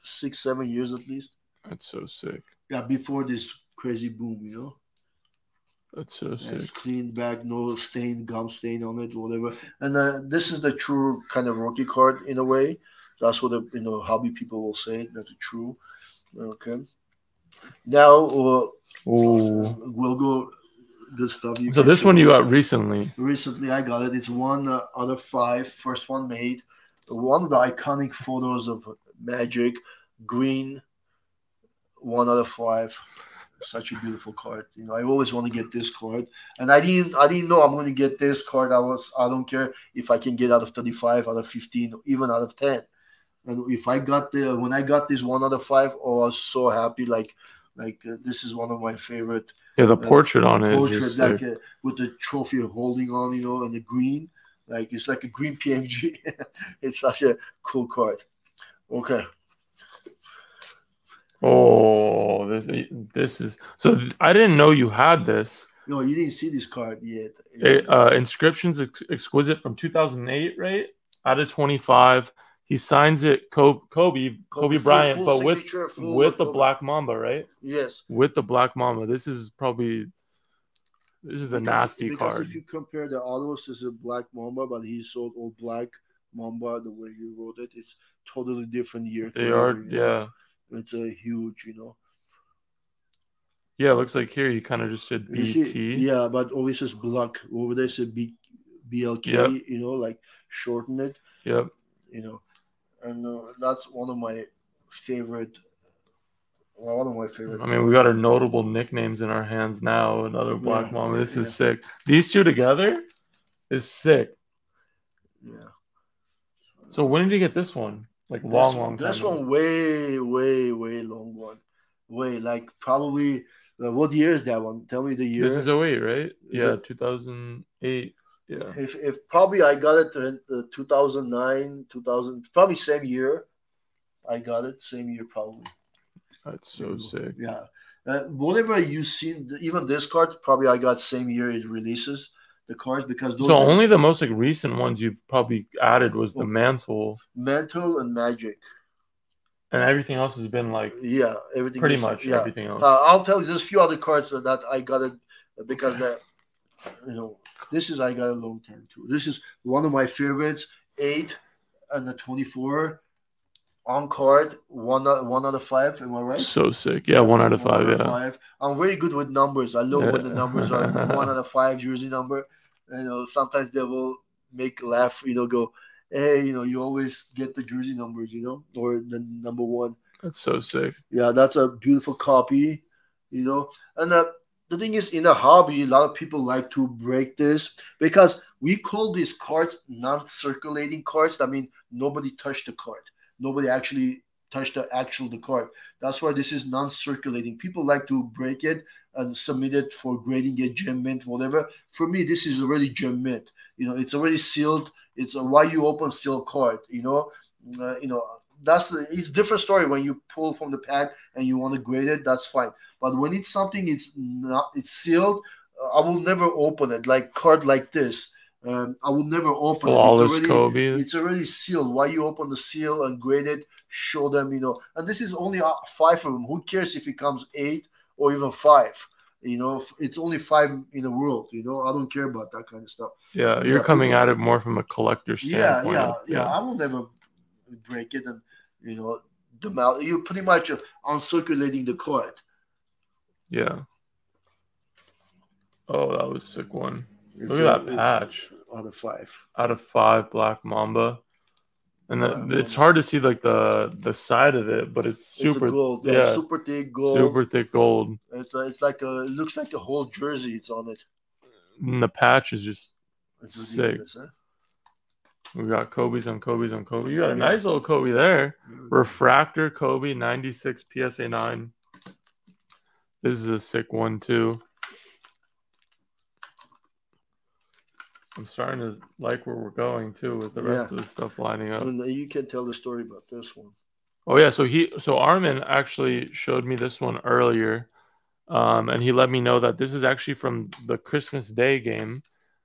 Speaker 2: 6-7 years at least.
Speaker 1: That's so sick.
Speaker 2: Yeah, before this crazy boom,
Speaker 1: That's so sick.
Speaker 2: It's cleaned back, no stain, gum stain on it, whatever. And this is the true kind of rookie card in a way. That's what the hobby people will say. That's true. Okay. Now we'll go good stuff.
Speaker 1: So this one you got recently.
Speaker 2: Recently I got it. It's 1 out of 5. First one made. One of the iconic photos of Magic, green, 1 out of 5. Such a beautiful card. I always want to get this card, and I didn't know I'm going to get this card. I don't care if I can get out of 35, out of 15, even out of 10. And if I got when I got this 1 out of 5, I was so happy. Like Like this is one of my favorite.
Speaker 1: Yeah, the portrait on it is
Speaker 2: Portrait,
Speaker 1: just
Speaker 2: like
Speaker 1: sick.
Speaker 2: with the trophy holding on, and the green, like it's like a green PMG. It's such a cool card. Okay.
Speaker 1: Oh, this is so. I didn't know you had this.
Speaker 2: No, you didn't see this card yet.
Speaker 1: Inscriptions exquisite from 2008, right? Out of 25, he signs it. Kobe Bryant,
Speaker 2: full
Speaker 1: but
Speaker 2: signature,
Speaker 1: with the
Speaker 2: Kobe.
Speaker 1: Black Mamba, right?
Speaker 2: Yes.
Speaker 1: With the Black Mamba. This is a nasty
Speaker 2: because
Speaker 1: card.
Speaker 2: if you compare the autos, is a Black Mamba, but he sold all Black Mamba the way he wrote it. It's totally different year.
Speaker 1: They are, yeah.
Speaker 2: It's a huge,
Speaker 1: Yeah, it looks like here you kind of just said BT.
Speaker 2: Yeah, but always says Black over there. Said BLK.
Speaker 1: Yep.
Speaker 2: Like shorten it.
Speaker 1: Yep.
Speaker 2: And that's one of my favorite. Well, one of my favorite.
Speaker 1: I mean, we got our notable nicknames in our hands now. Another Black Mamba. This is sick. These two together is sick.
Speaker 2: Yeah.
Speaker 1: So when did you get this one? Like long time.
Speaker 2: This one way long one. Way like probably. What year is that one? Tell me the year.
Speaker 1: This is 08, right? Yeah, 2008. Yeah.
Speaker 2: If probably I got it in 2009, 2000, probably same year. I got it same year probably.
Speaker 1: That's so sick.
Speaker 2: Yeah. Whatever you've seen, even this card, probably I got same year it releases the cards because those.
Speaker 1: So only the most like recent ones you've probably added was the Mantle
Speaker 2: and Magic.
Speaker 1: And everything else has been like
Speaker 2: everything
Speaker 1: pretty much everything else.
Speaker 2: I'll tell you, there's a few other cards that I got it because that this is I got a long time too. This is one of my favorites. 8 and the 24 on card. One out of 5. Am I right?
Speaker 1: So sick. Yeah, 1 out of 5. Yeah.
Speaker 2: 5. I'm very good with numbers. I love when the numbers are 1 out of 5 jersey number. Sometimes they will make laugh. Go. Hey, you always get the jersey numbers, or the number 1.
Speaker 1: That's so sick.
Speaker 2: Yeah, that's a beautiful copy, And the thing is, in the hobby, a lot of people like to break this because we call these cards non-circulating cards. I mean, nobody touched the card. Nobody actually touched the card. That's why this is non-circulating. People like to break it and submit it for grading it, gem mint, whatever. For me, this is already gem mint. It's already sealed. It's a why you open sealed card. It's a different story when you pull from the pack and you want to grade it. That's fine. But when it's something it's sealed, I will never open it. Like card like this. I will never open it. It's already sealed. Why you open the seal and grade it? Show them, And this is only 5 of them. Who cares if it comes 8 or even 5? It's only 5 in the world. I don't care about that kind of stuff.
Speaker 1: Yeah, you're coming at it more from a collector standpoint.
Speaker 2: Yeah. I will never break it, and you're pretty much uncirculating the card.
Speaker 1: Yeah. Oh, that was a sick one. Look at that patch.
Speaker 2: Out of 5.
Speaker 1: Out of 5, Black Mamba. And it's hard to see like the side of it, but it's super
Speaker 2: gold. Super thick gold.
Speaker 1: Super thick gold.
Speaker 2: It's like it looks like a whole jersey. It's on it.
Speaker 1: And the patch is just sick.
Speaker 2: Huh?
Speaker 1: We got Kobe's on Kobe's on Kobe. You got a nice little Kobe there. Refractor Kobe 96 PSA 9. This is a sick one too. I'm starting to like where we're going too with the rest of the stuff lining up.
Speaker 2: And you can tell the story about this one.
Speaker 1: Oh yeah, so Armen actually showed me this one earlier, and he let me know that this is actually from the Christmas Day game,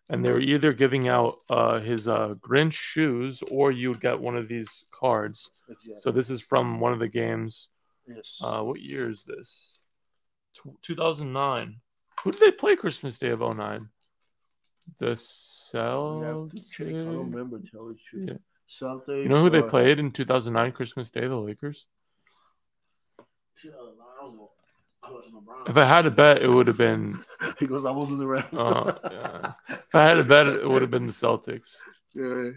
Speaker 1: and they were either giving out his Grinch shoes or you would get one of these cards. Exactly. So this is from one of the games.
Speaker 2: Yes.
Speaker 1: What year is this? 2009. Who did they play Christmas Day of 2009? The Celtics.
Speaker 2: I don't remember.
Speaker 1: Yeah.
Speaker 2: Celtics.
Speaker 1: You know who they played in 2009 Christmas Day? The Lakers. If I had to bet, it would have been.
Speaker 2: Because I wasn't around.
Speaker 1: Yeah. If I had to bet, it would have been the Celtics.
Speaker 2: Yeah.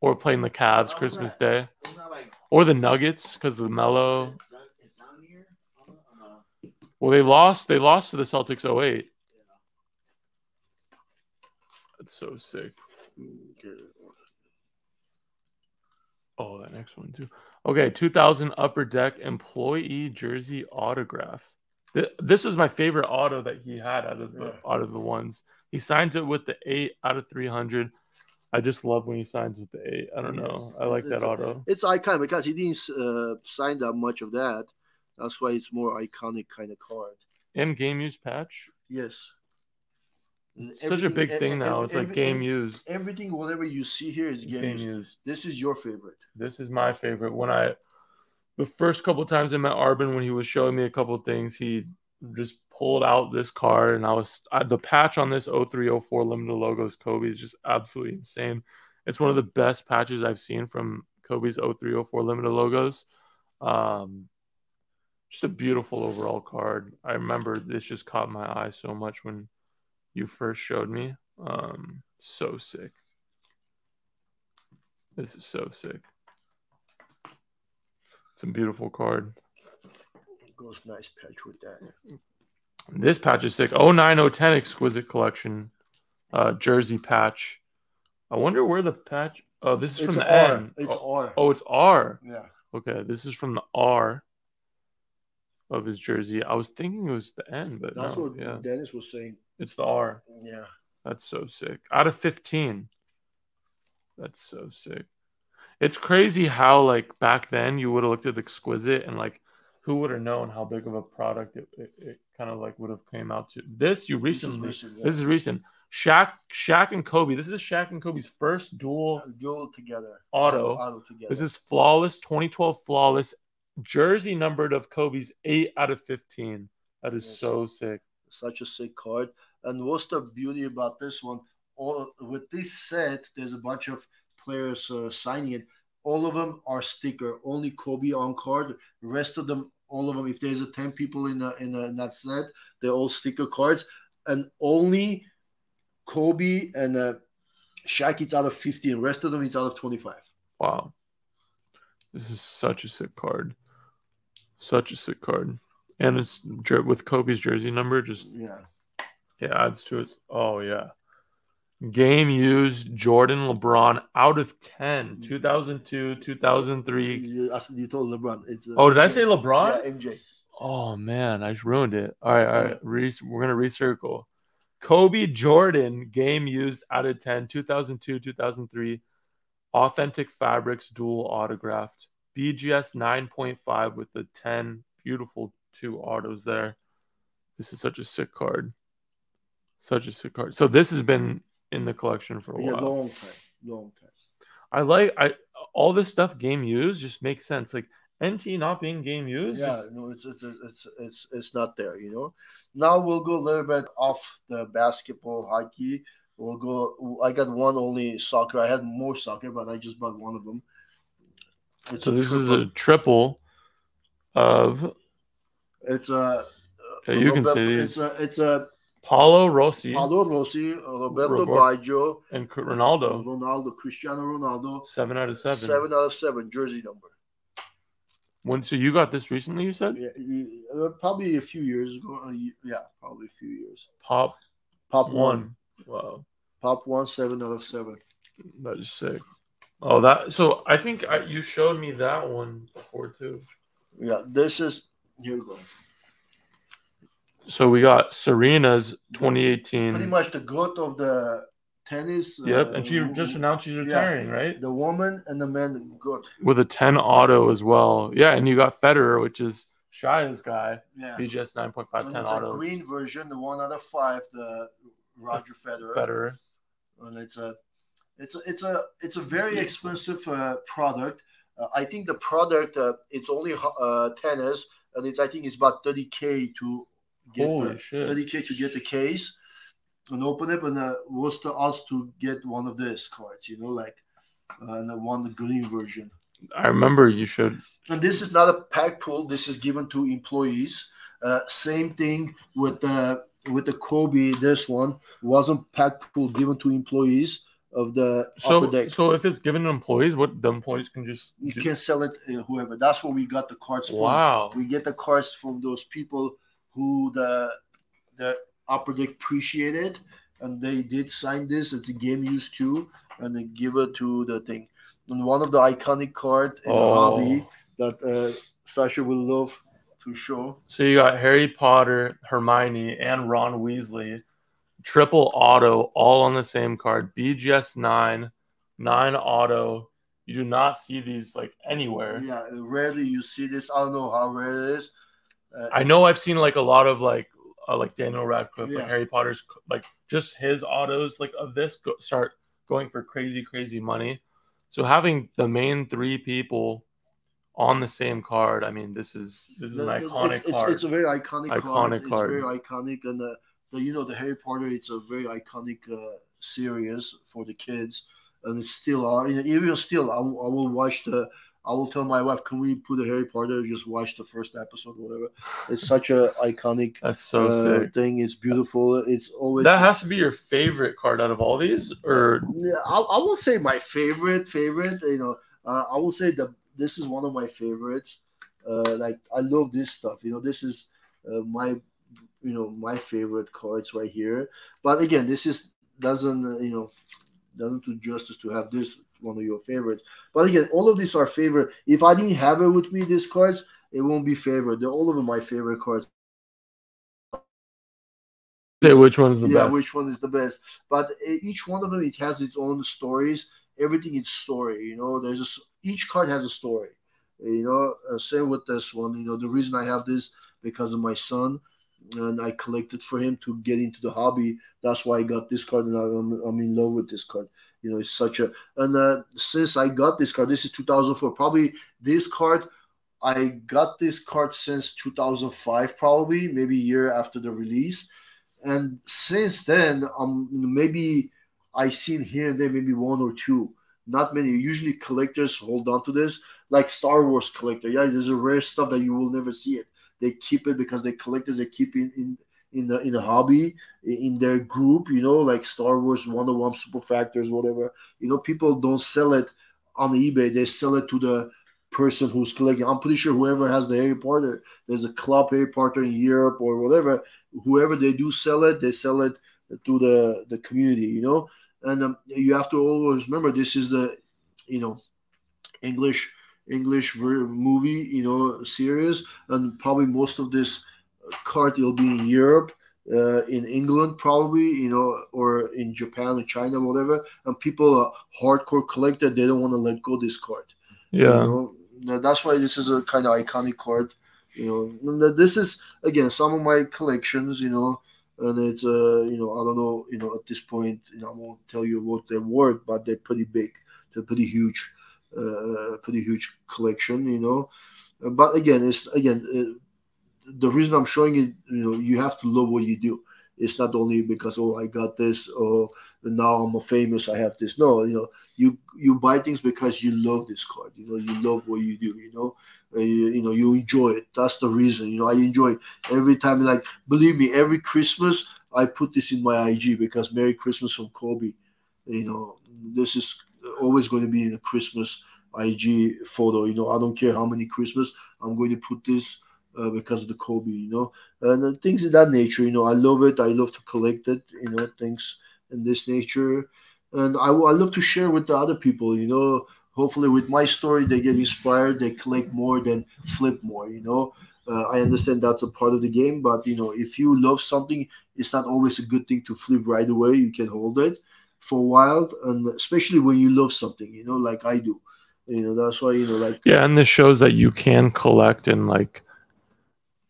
Speaker 1: Or playing the Cavs Christmas Day, or the Nuggets because of the Melo. Well, they lost. They lost to the Celtics 08. That's so sick. Oh, that next one too. Okay, 2000 Upper Deck employee jersey autograph. This is my favorite auto that he had out of the ones. He signs it with the 8 out of 300. I just love when he signs with the 8. I don't know. I like that auto.
Speaker 2: It's iconic because he didn't sign that much of that. That's why it's more iconic kind of card.
Speaker 1: And game used patch?
Speaker 2: Yes.
Speaker 1: Such a big thing now. It's like game used.
Speaker 2: Everything, whatever you see here is game used. This is your favorite.
Speaker 1: This is my favorite. The first couple of times I met Arben, when he was showing me a couple of things, he just pulled out this card, and the patch on this 0304 limited logos Kobe is just absolutely insane. It's one of the best patches I've seen from Kobe's 0304 limited logos. Just a beautiful overall card. I remember this just caught my eye so much when you first showed me. So sick. This is so sick. It's a beautiful card.
Speaker 2: It goes nice patch with that.
Speaker 1: This patch is sick. 09-010 exquisite collection jersey patch. I wonder where the patch. Oh, this is from the N.
Speaker 2: It's R.
Speaker 1: Oh, it's R.
Speaker 2: Yeah.
Speaker 1: Okay, this is from the R of his jersey. I was thinking it was the N, but
Speaker 2: that's what Dennis was saying.
Speaker 1: It's the R.
Speaker 2: Yeah.
Speaker 1: That's so sick. Out of 15. That's so sick. It's crazy how, like, back then you would have looked at exquisite and, like, who would have known how big of a product it kind of, like, would have came out to. This is recent. Shaq and Kobe. This is Shaq and Kobe's first dual
Speaker 2: together
Speaker 1: auto
Speaker 2: together.
Speaker 1: This is flawless 2012 flawless jersey numbered of Kobe's 8 out of 15. That is so sick.
Speaker 2: Such a sick card. And what's the beauty about this one? With this set, there's a bunch of players signing it. All of them are sticker. Only Kobe on card. The rest of them, all of them, if there's 10 people in that set, they're all sticker cards. And only Kobe and Shaq, it's out of 50. And the rest of them, it's out of 25.
Speaker 1: Wow. This is such a sick card. Such a sick card. And it's with Kobe's jersey number. Just adds to it. Oh, yeah. Game used Jordan LeBron out of 10. 2002, 2003.
Speaker 2: You told LeBron.
Speaker 1: Did I say LeBron?
Speaker 2: Yeah, MJ.
Speaker 1: Oh, man. I just ruined it. All right. We're going to recircle. Kobe Jordan, game used out of 10. 2002, 2003. Authentic Fabrics dual autographed. BGS 9.5 with the 10. Beautiful 2 autos there. This is such a sick card. Such a sick card. So this has been in the collection for a while.
Speaker 2: Long time.
Speaker 1: I all this stuff game used just makes sense. Like NT not being game used.
Speaker 2: Yeah, no, it's not there, you know. Now we'll go a little bit off the basketball, hockey. We'll go. I got one only soccer. I had more soccer, but I just bought one of them.
Speaker 1: So this is a triple of.
Speaker 2: It's a.
Speaker 1: You can see
Speaker 2: it's a.
Speaker 1: Paolo Rossi,
Speaker 2: Roberto Baggio,
Speaker 1: and Ronaldo,
Speaker 2: Cristiano Ronaldo.
Speaker 1: 7 out of 7.
Speaker 2: 7 out of 7 jersey number.
Speaker 1: So you got this recently? You said?
Speaker 2: Yeah, probably a few years ago. Probably a few years.
Speaker 1: Pop 1. Wow.
Speaker 2: Pop 1, 7 out of 7.
Speaker 1: That is sick. Oh, that. So I think you showed me that one before too.
Speaker 2: Yeah, this is. Here we go.
Speaker 1: So we got Serena's 2018.
Speaker 2: Pretty much the goat of the tennis.
Speaker 1: Yep, and she just announced she's retiring, right?
Speaker 2: The woman and the man goat.
Speaker 1: With a 10 auto as well. Yeah, and you got Federer, which is Shia's guy.
Speaker 2: Yeah.
Speaker 1: BGS 9.5 10
Speaker 2: it's
Speaker 1: auto.
Speaker 2: A green version, the 1 out of 5, the Roger Federer. And it's a very expensive product. I think the product it's only tennis, and I think it's about $30K to get $30K to get the case and open it, and what's the odds to get one of these cards, you know, like the green version.
Speaker 1: I remember you should.
Speaker 2: And this is not a pack pull. This is given to employees. Same thing with the Kobe. This one wasn't pack pull, given to employees of the upper deck.
Speaker 1: So if it's given to employees, what the employees can just
Speaker 2: can sell it whoever. That's where we got the cards from.
Speaker 1: Wow.
Speaker 2: We get the cards from those people who the upper deck appreciated, and they did sign this. It's a game used too, and they give it to the thing. and one of the iconic card in the hobby that Sasha will love to show.
Speaker 1: So you got Harry Potter, Hermione, and Ron Weasley, triple auto, all on the same card. BGS 9 auto. You do not see these like anywhere.
Speaker 2: Yeah, rarely you see this. I don't know how rare it is.
Speaker 1: I know I've seen like a lot of like Daniel Radcliffe,
Speaker 2: Yeah.
Speaker 1: like Harry Potter's, like just his autos like of this start going for crazy money. So having the main three people on the same card, I mean, this is an iconic card.
Speaker 2: It's a very iconic card. It's
Speaker 1: card.
Speaker 2: very iconic, and the Harry Potter, it's a very iconic series for the kids, and it's still even still I will watch the. I will tell my wife, can we put a Harry Potter? Just watch the first episode, whatever. It's such a iconic
Speaker 1: That's so sick
Speaker 2: thing. It's beautiful. It's always
Speaker 1: that has to be your favorite card out of all these, or
Speaker 2: I will say my favorite. I will say this is one of my favorites. Like I love this stuff. This is my favorite cards right here. But again, this is doesn't do justice to have this one of your favorites. But again, all of these are favorite. If I didn't have it with me, these cards, it won't be favorite. They're all of them my favorite cards.
Speaker 1: Say which one is the best.
Speaker 2: Yeah, which one is the best. But each one of them, it has its own stories. Everything is story. Each card has a story. Same with this one. The reason I have this because of my son, and I collected for him to get into the hobby. That's why I got this card, and I'm in love with this card. It's such a and since I got this card, this is 2004. Probably this card, I got this card since 2005, probably maybe a year after the release. And since then, maybe I seen here and there maybe one or two, not many. Usually collectors hold on to this, like Star Wars collector. Yeah, there's a rare stuff that you will never see it. They keep it because they collectors. They keep it in the hobby, in their group. Like Star Wars 101 Super Factors, whatever. People don't sell it on eBay. They sell it to the person who's collecting. I'm pretty sure whoever has the Harry Potter, there's a club Harry Potter in Europe or whatever. Whoever they do sell it, they sell it to the community. And you have to always remember this is the English movie series, and probably most of this card will be in Europe, in England probably, or in Japan or China, whatever. And people, hardcore collector, they don't want to let go this card.
Speaker 1: Yeah.
Speaker 2: That's why this is a kind of iconic card. This is again some of my collections. And it's I don't know. At this point, I won't tell you what they're worth, but they're pretty big. They're pretty huge collection. But again, the reason I'm showing it. You have to love what you do. It's not only because I got this, or now I'm a famous, I have this. No, you buy things because you love this card. You love what you do. You enjoy it. That's the reason. I enjoy it every time. Like, believe me, every Christmas I put this in my IG because Merry Christmas from Kobe. This is always going to be in a Christmas IG photo. I don't care how many Christmas, I'm going to put this. Because of the Kobe, and things of that nature, I love it. I love to collect it, things in this nature, and I love to share with the other people, Hopefully, with my story, they get inspired, they collect more, then flip more, I understand that's a part of the game, but if you love something, it's not always a good thing to flip right away. You can hold it for a while, and especially when you love something, like I do, that's why,
Speaker 1: yeah, and this shows that you can collect and like.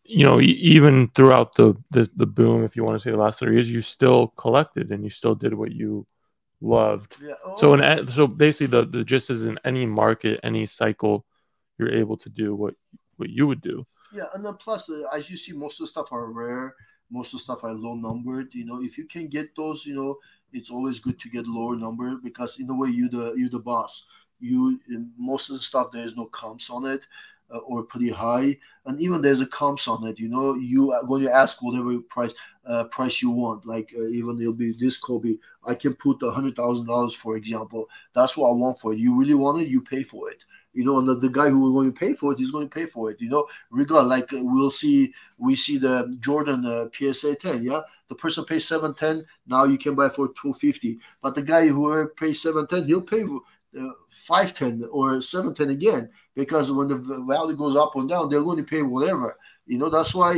Speaker 1: Even throughout the boom, if you want to say the last 3 years, you still collected and you still did what you loved.
Speaker 2: Yeah.
Speaker 1: So basically, the gist is in any market, any cycle, you're able to do what you would do.
Speaker 2: Yeah, and then plus, as you see, most of the stuff are rare. Most of the stuff are low numbered. If you can get those, it's always good to get lower number because in a way you the boss. Most of the stuff there is no comps on it. Or pretty high, and even there's a comps on it. You are going to ask whatever price you want. Like even it'll be this Kobe. I can put $100,000 for example. That's what I want for it. You really want it, you pay for it. And the guy who is going to pay for it, he's going to pay for it. Regardless, like we see the Jordan PSA 10. Yeah, the person pays $710. Now you can buy for $250. But the guy who pays $710, he'll pay. 510 or 710 again, because when the value goes up and down, they're going to pay whatever. That's why,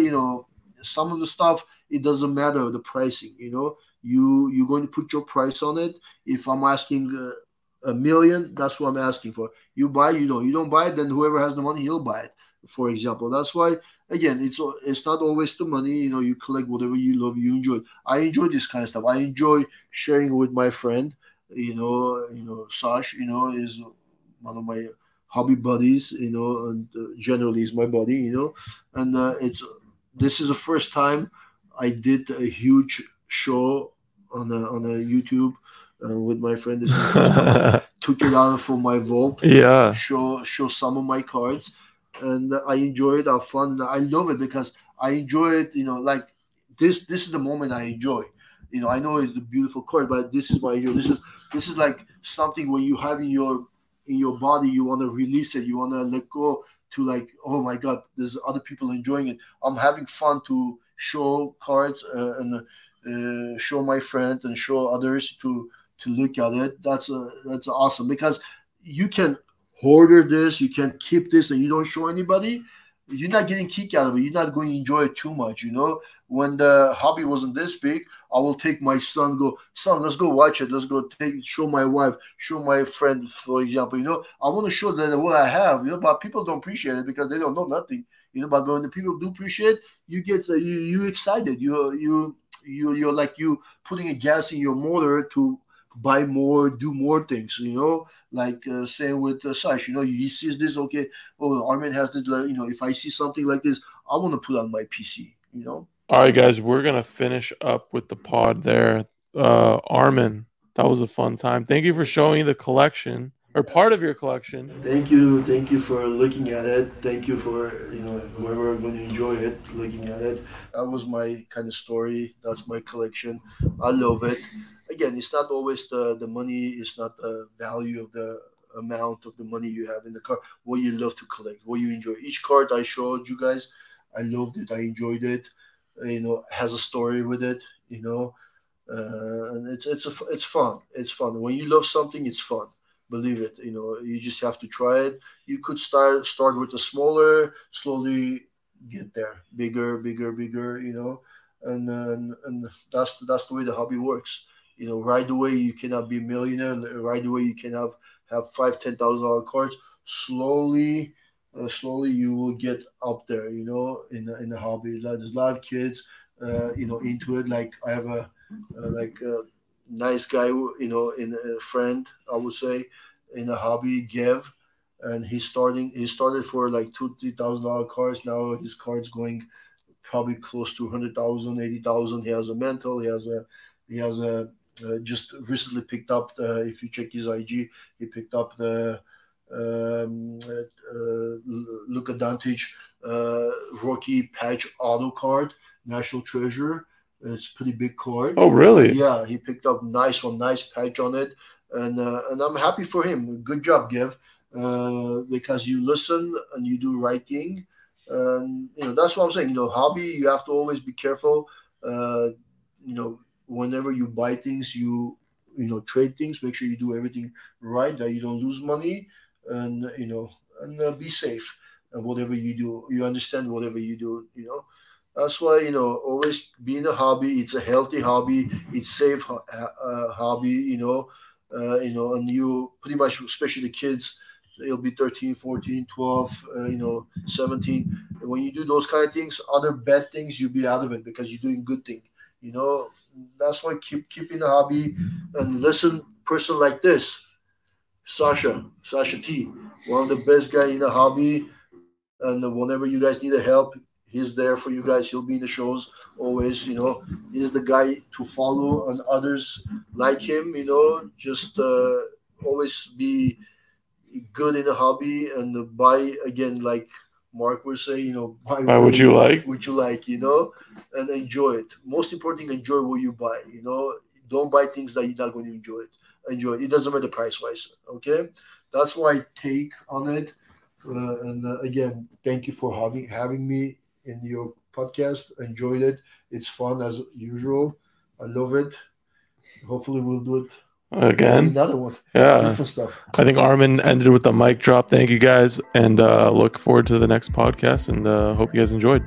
Speaker 2: some of the stuff, it doesn't matter the pricing. You're going to put your price on it. If I'm asking a million, that's what I'm asking for. You buy, you don't buy it, then whoever has the money, he'll buy it, for example. That's why, again, it's not always the money. You collect whatever you love, you enjoy. I enjoy this kind of stuff. I enjoy sharing with my friend. Sash, is one of my hobby buddies. And generally is my buddy. And this is the first time I did a huge show on a YouTube with my friend. This is the first time I took it out from my vault.
Speaker 1: Yeah.
Speaker 2: Show some of my cards, and I enjoy it. I have fun. I love it because I enjoy it. Like this is the moment I enjoy. I know it's a beautiful card, but this is my enjoy. This is like something when you have in your body, you want to release it. You want to let go, to like, oh my God, there's other people enjoying it. I'm having fun to show cards and show my friend and show others to look at it. That's awesome, because you can hoarder this, you can keep this, and you don't show anybody. You're not getting kick out of it. You're not going to enjoy it too much. When the hobby wasn't this big, I will take my son, son, let's go watch it. Let's go show my wife, show my friend, for example. I want to show them what I have, but people don't appreciate it because they don't know nothing. But when the people do appreciate it, you get you excited. You're like you putting a gas in your motor to buy more, do more things, like same with Sash, he sees this, okay, oh, Armen has this, if I see something like this, I want to put on my PC.
Speaker 1: All right, guys, we're going to finish up with the pod there. Armen, that was a fun time. Thank you for showing the collection, or part of your collection.
Speaker 2: Thank you for looking at it. Thank you for, whoever going to enjoy it, looking at it. That was my kind of story. That's my collection. I love it. Again, it's not always the money. It's not the value of the amount of the money you have in the card. What you love to collect, what you enjoy. Each card I showed you guys, I loved it. I enjoyed it. Has a story with it. And it's fun. It's fun. When you love something, it's fun. Believe it. You just have to try it. You could start with the smaller, slowly get there, bigger. And that's the way the hobby works. Right away you cannot be a millionaire. Right away you can have $5,000-$10,000 cards. Slowly you will get up there. In the hobby. There's a lot of kids, into it. Like I have a nice guy, in a friend, I would say, in a hobby, Gev, and he started for like $2,000-$3,000 cards. Now his cards going probably close to 100,000, 80,000. He has a mental. He has a just recently picked up if you check his IG, he picked up the Luka Doncic rookie patch auto card, National Treasure. It's a pretty big card.
Speaker 1: Oh, really?
Speaker 2: Yeah, he picked up nice patch on it, and I'm happy for him. Good job, Gev, because you listen and you do right thing. That's what I'm saying. Hobby, you have to always be careful. Whenever you buy things, you trade things, make sure you do everything right, that you don't lose money, and be safe. And whatever you do, you understand whatever you do. That's why always be in a hobby. It's a healthy hobby. It's safe hobby. And you pretty much, especially the kids, they'll be 13, 14, 12, 17. And when you do those kind of things, other bad things, you'll be out of it because you're doing good thing. That's why keep in a hobby and listen. Person like this, SashaT, one of the best guy in the hobby. And whenever you guys need help, he's there for you guys. He'll be in the shows always. He's the guy to follow, and others like him. Just always be good in a hobby and buy, again, like Mark would say, buy
Speaker 1: what you like.
Speaker 2: What you like, and enjoy it. Most important, enjoy what you buy. Don't buy things that you're not going to enjoy it. Enjoy it. It doesn't matter price wise. Okay, that's my take on it. Again, thank you for having me in your podcast. Enjoyed it. It's fun as usual. I love it. Hopefully, we'll do it
Speaker 1: again.
Speaker 2: Another one.
Speaker 1: Yeah.
Speaker 2: Different stuff.
Speaker 1: I think Armen ended with the mic drop. Thank you guys, and look forward to the next podcast, and hope you guys enjoyed.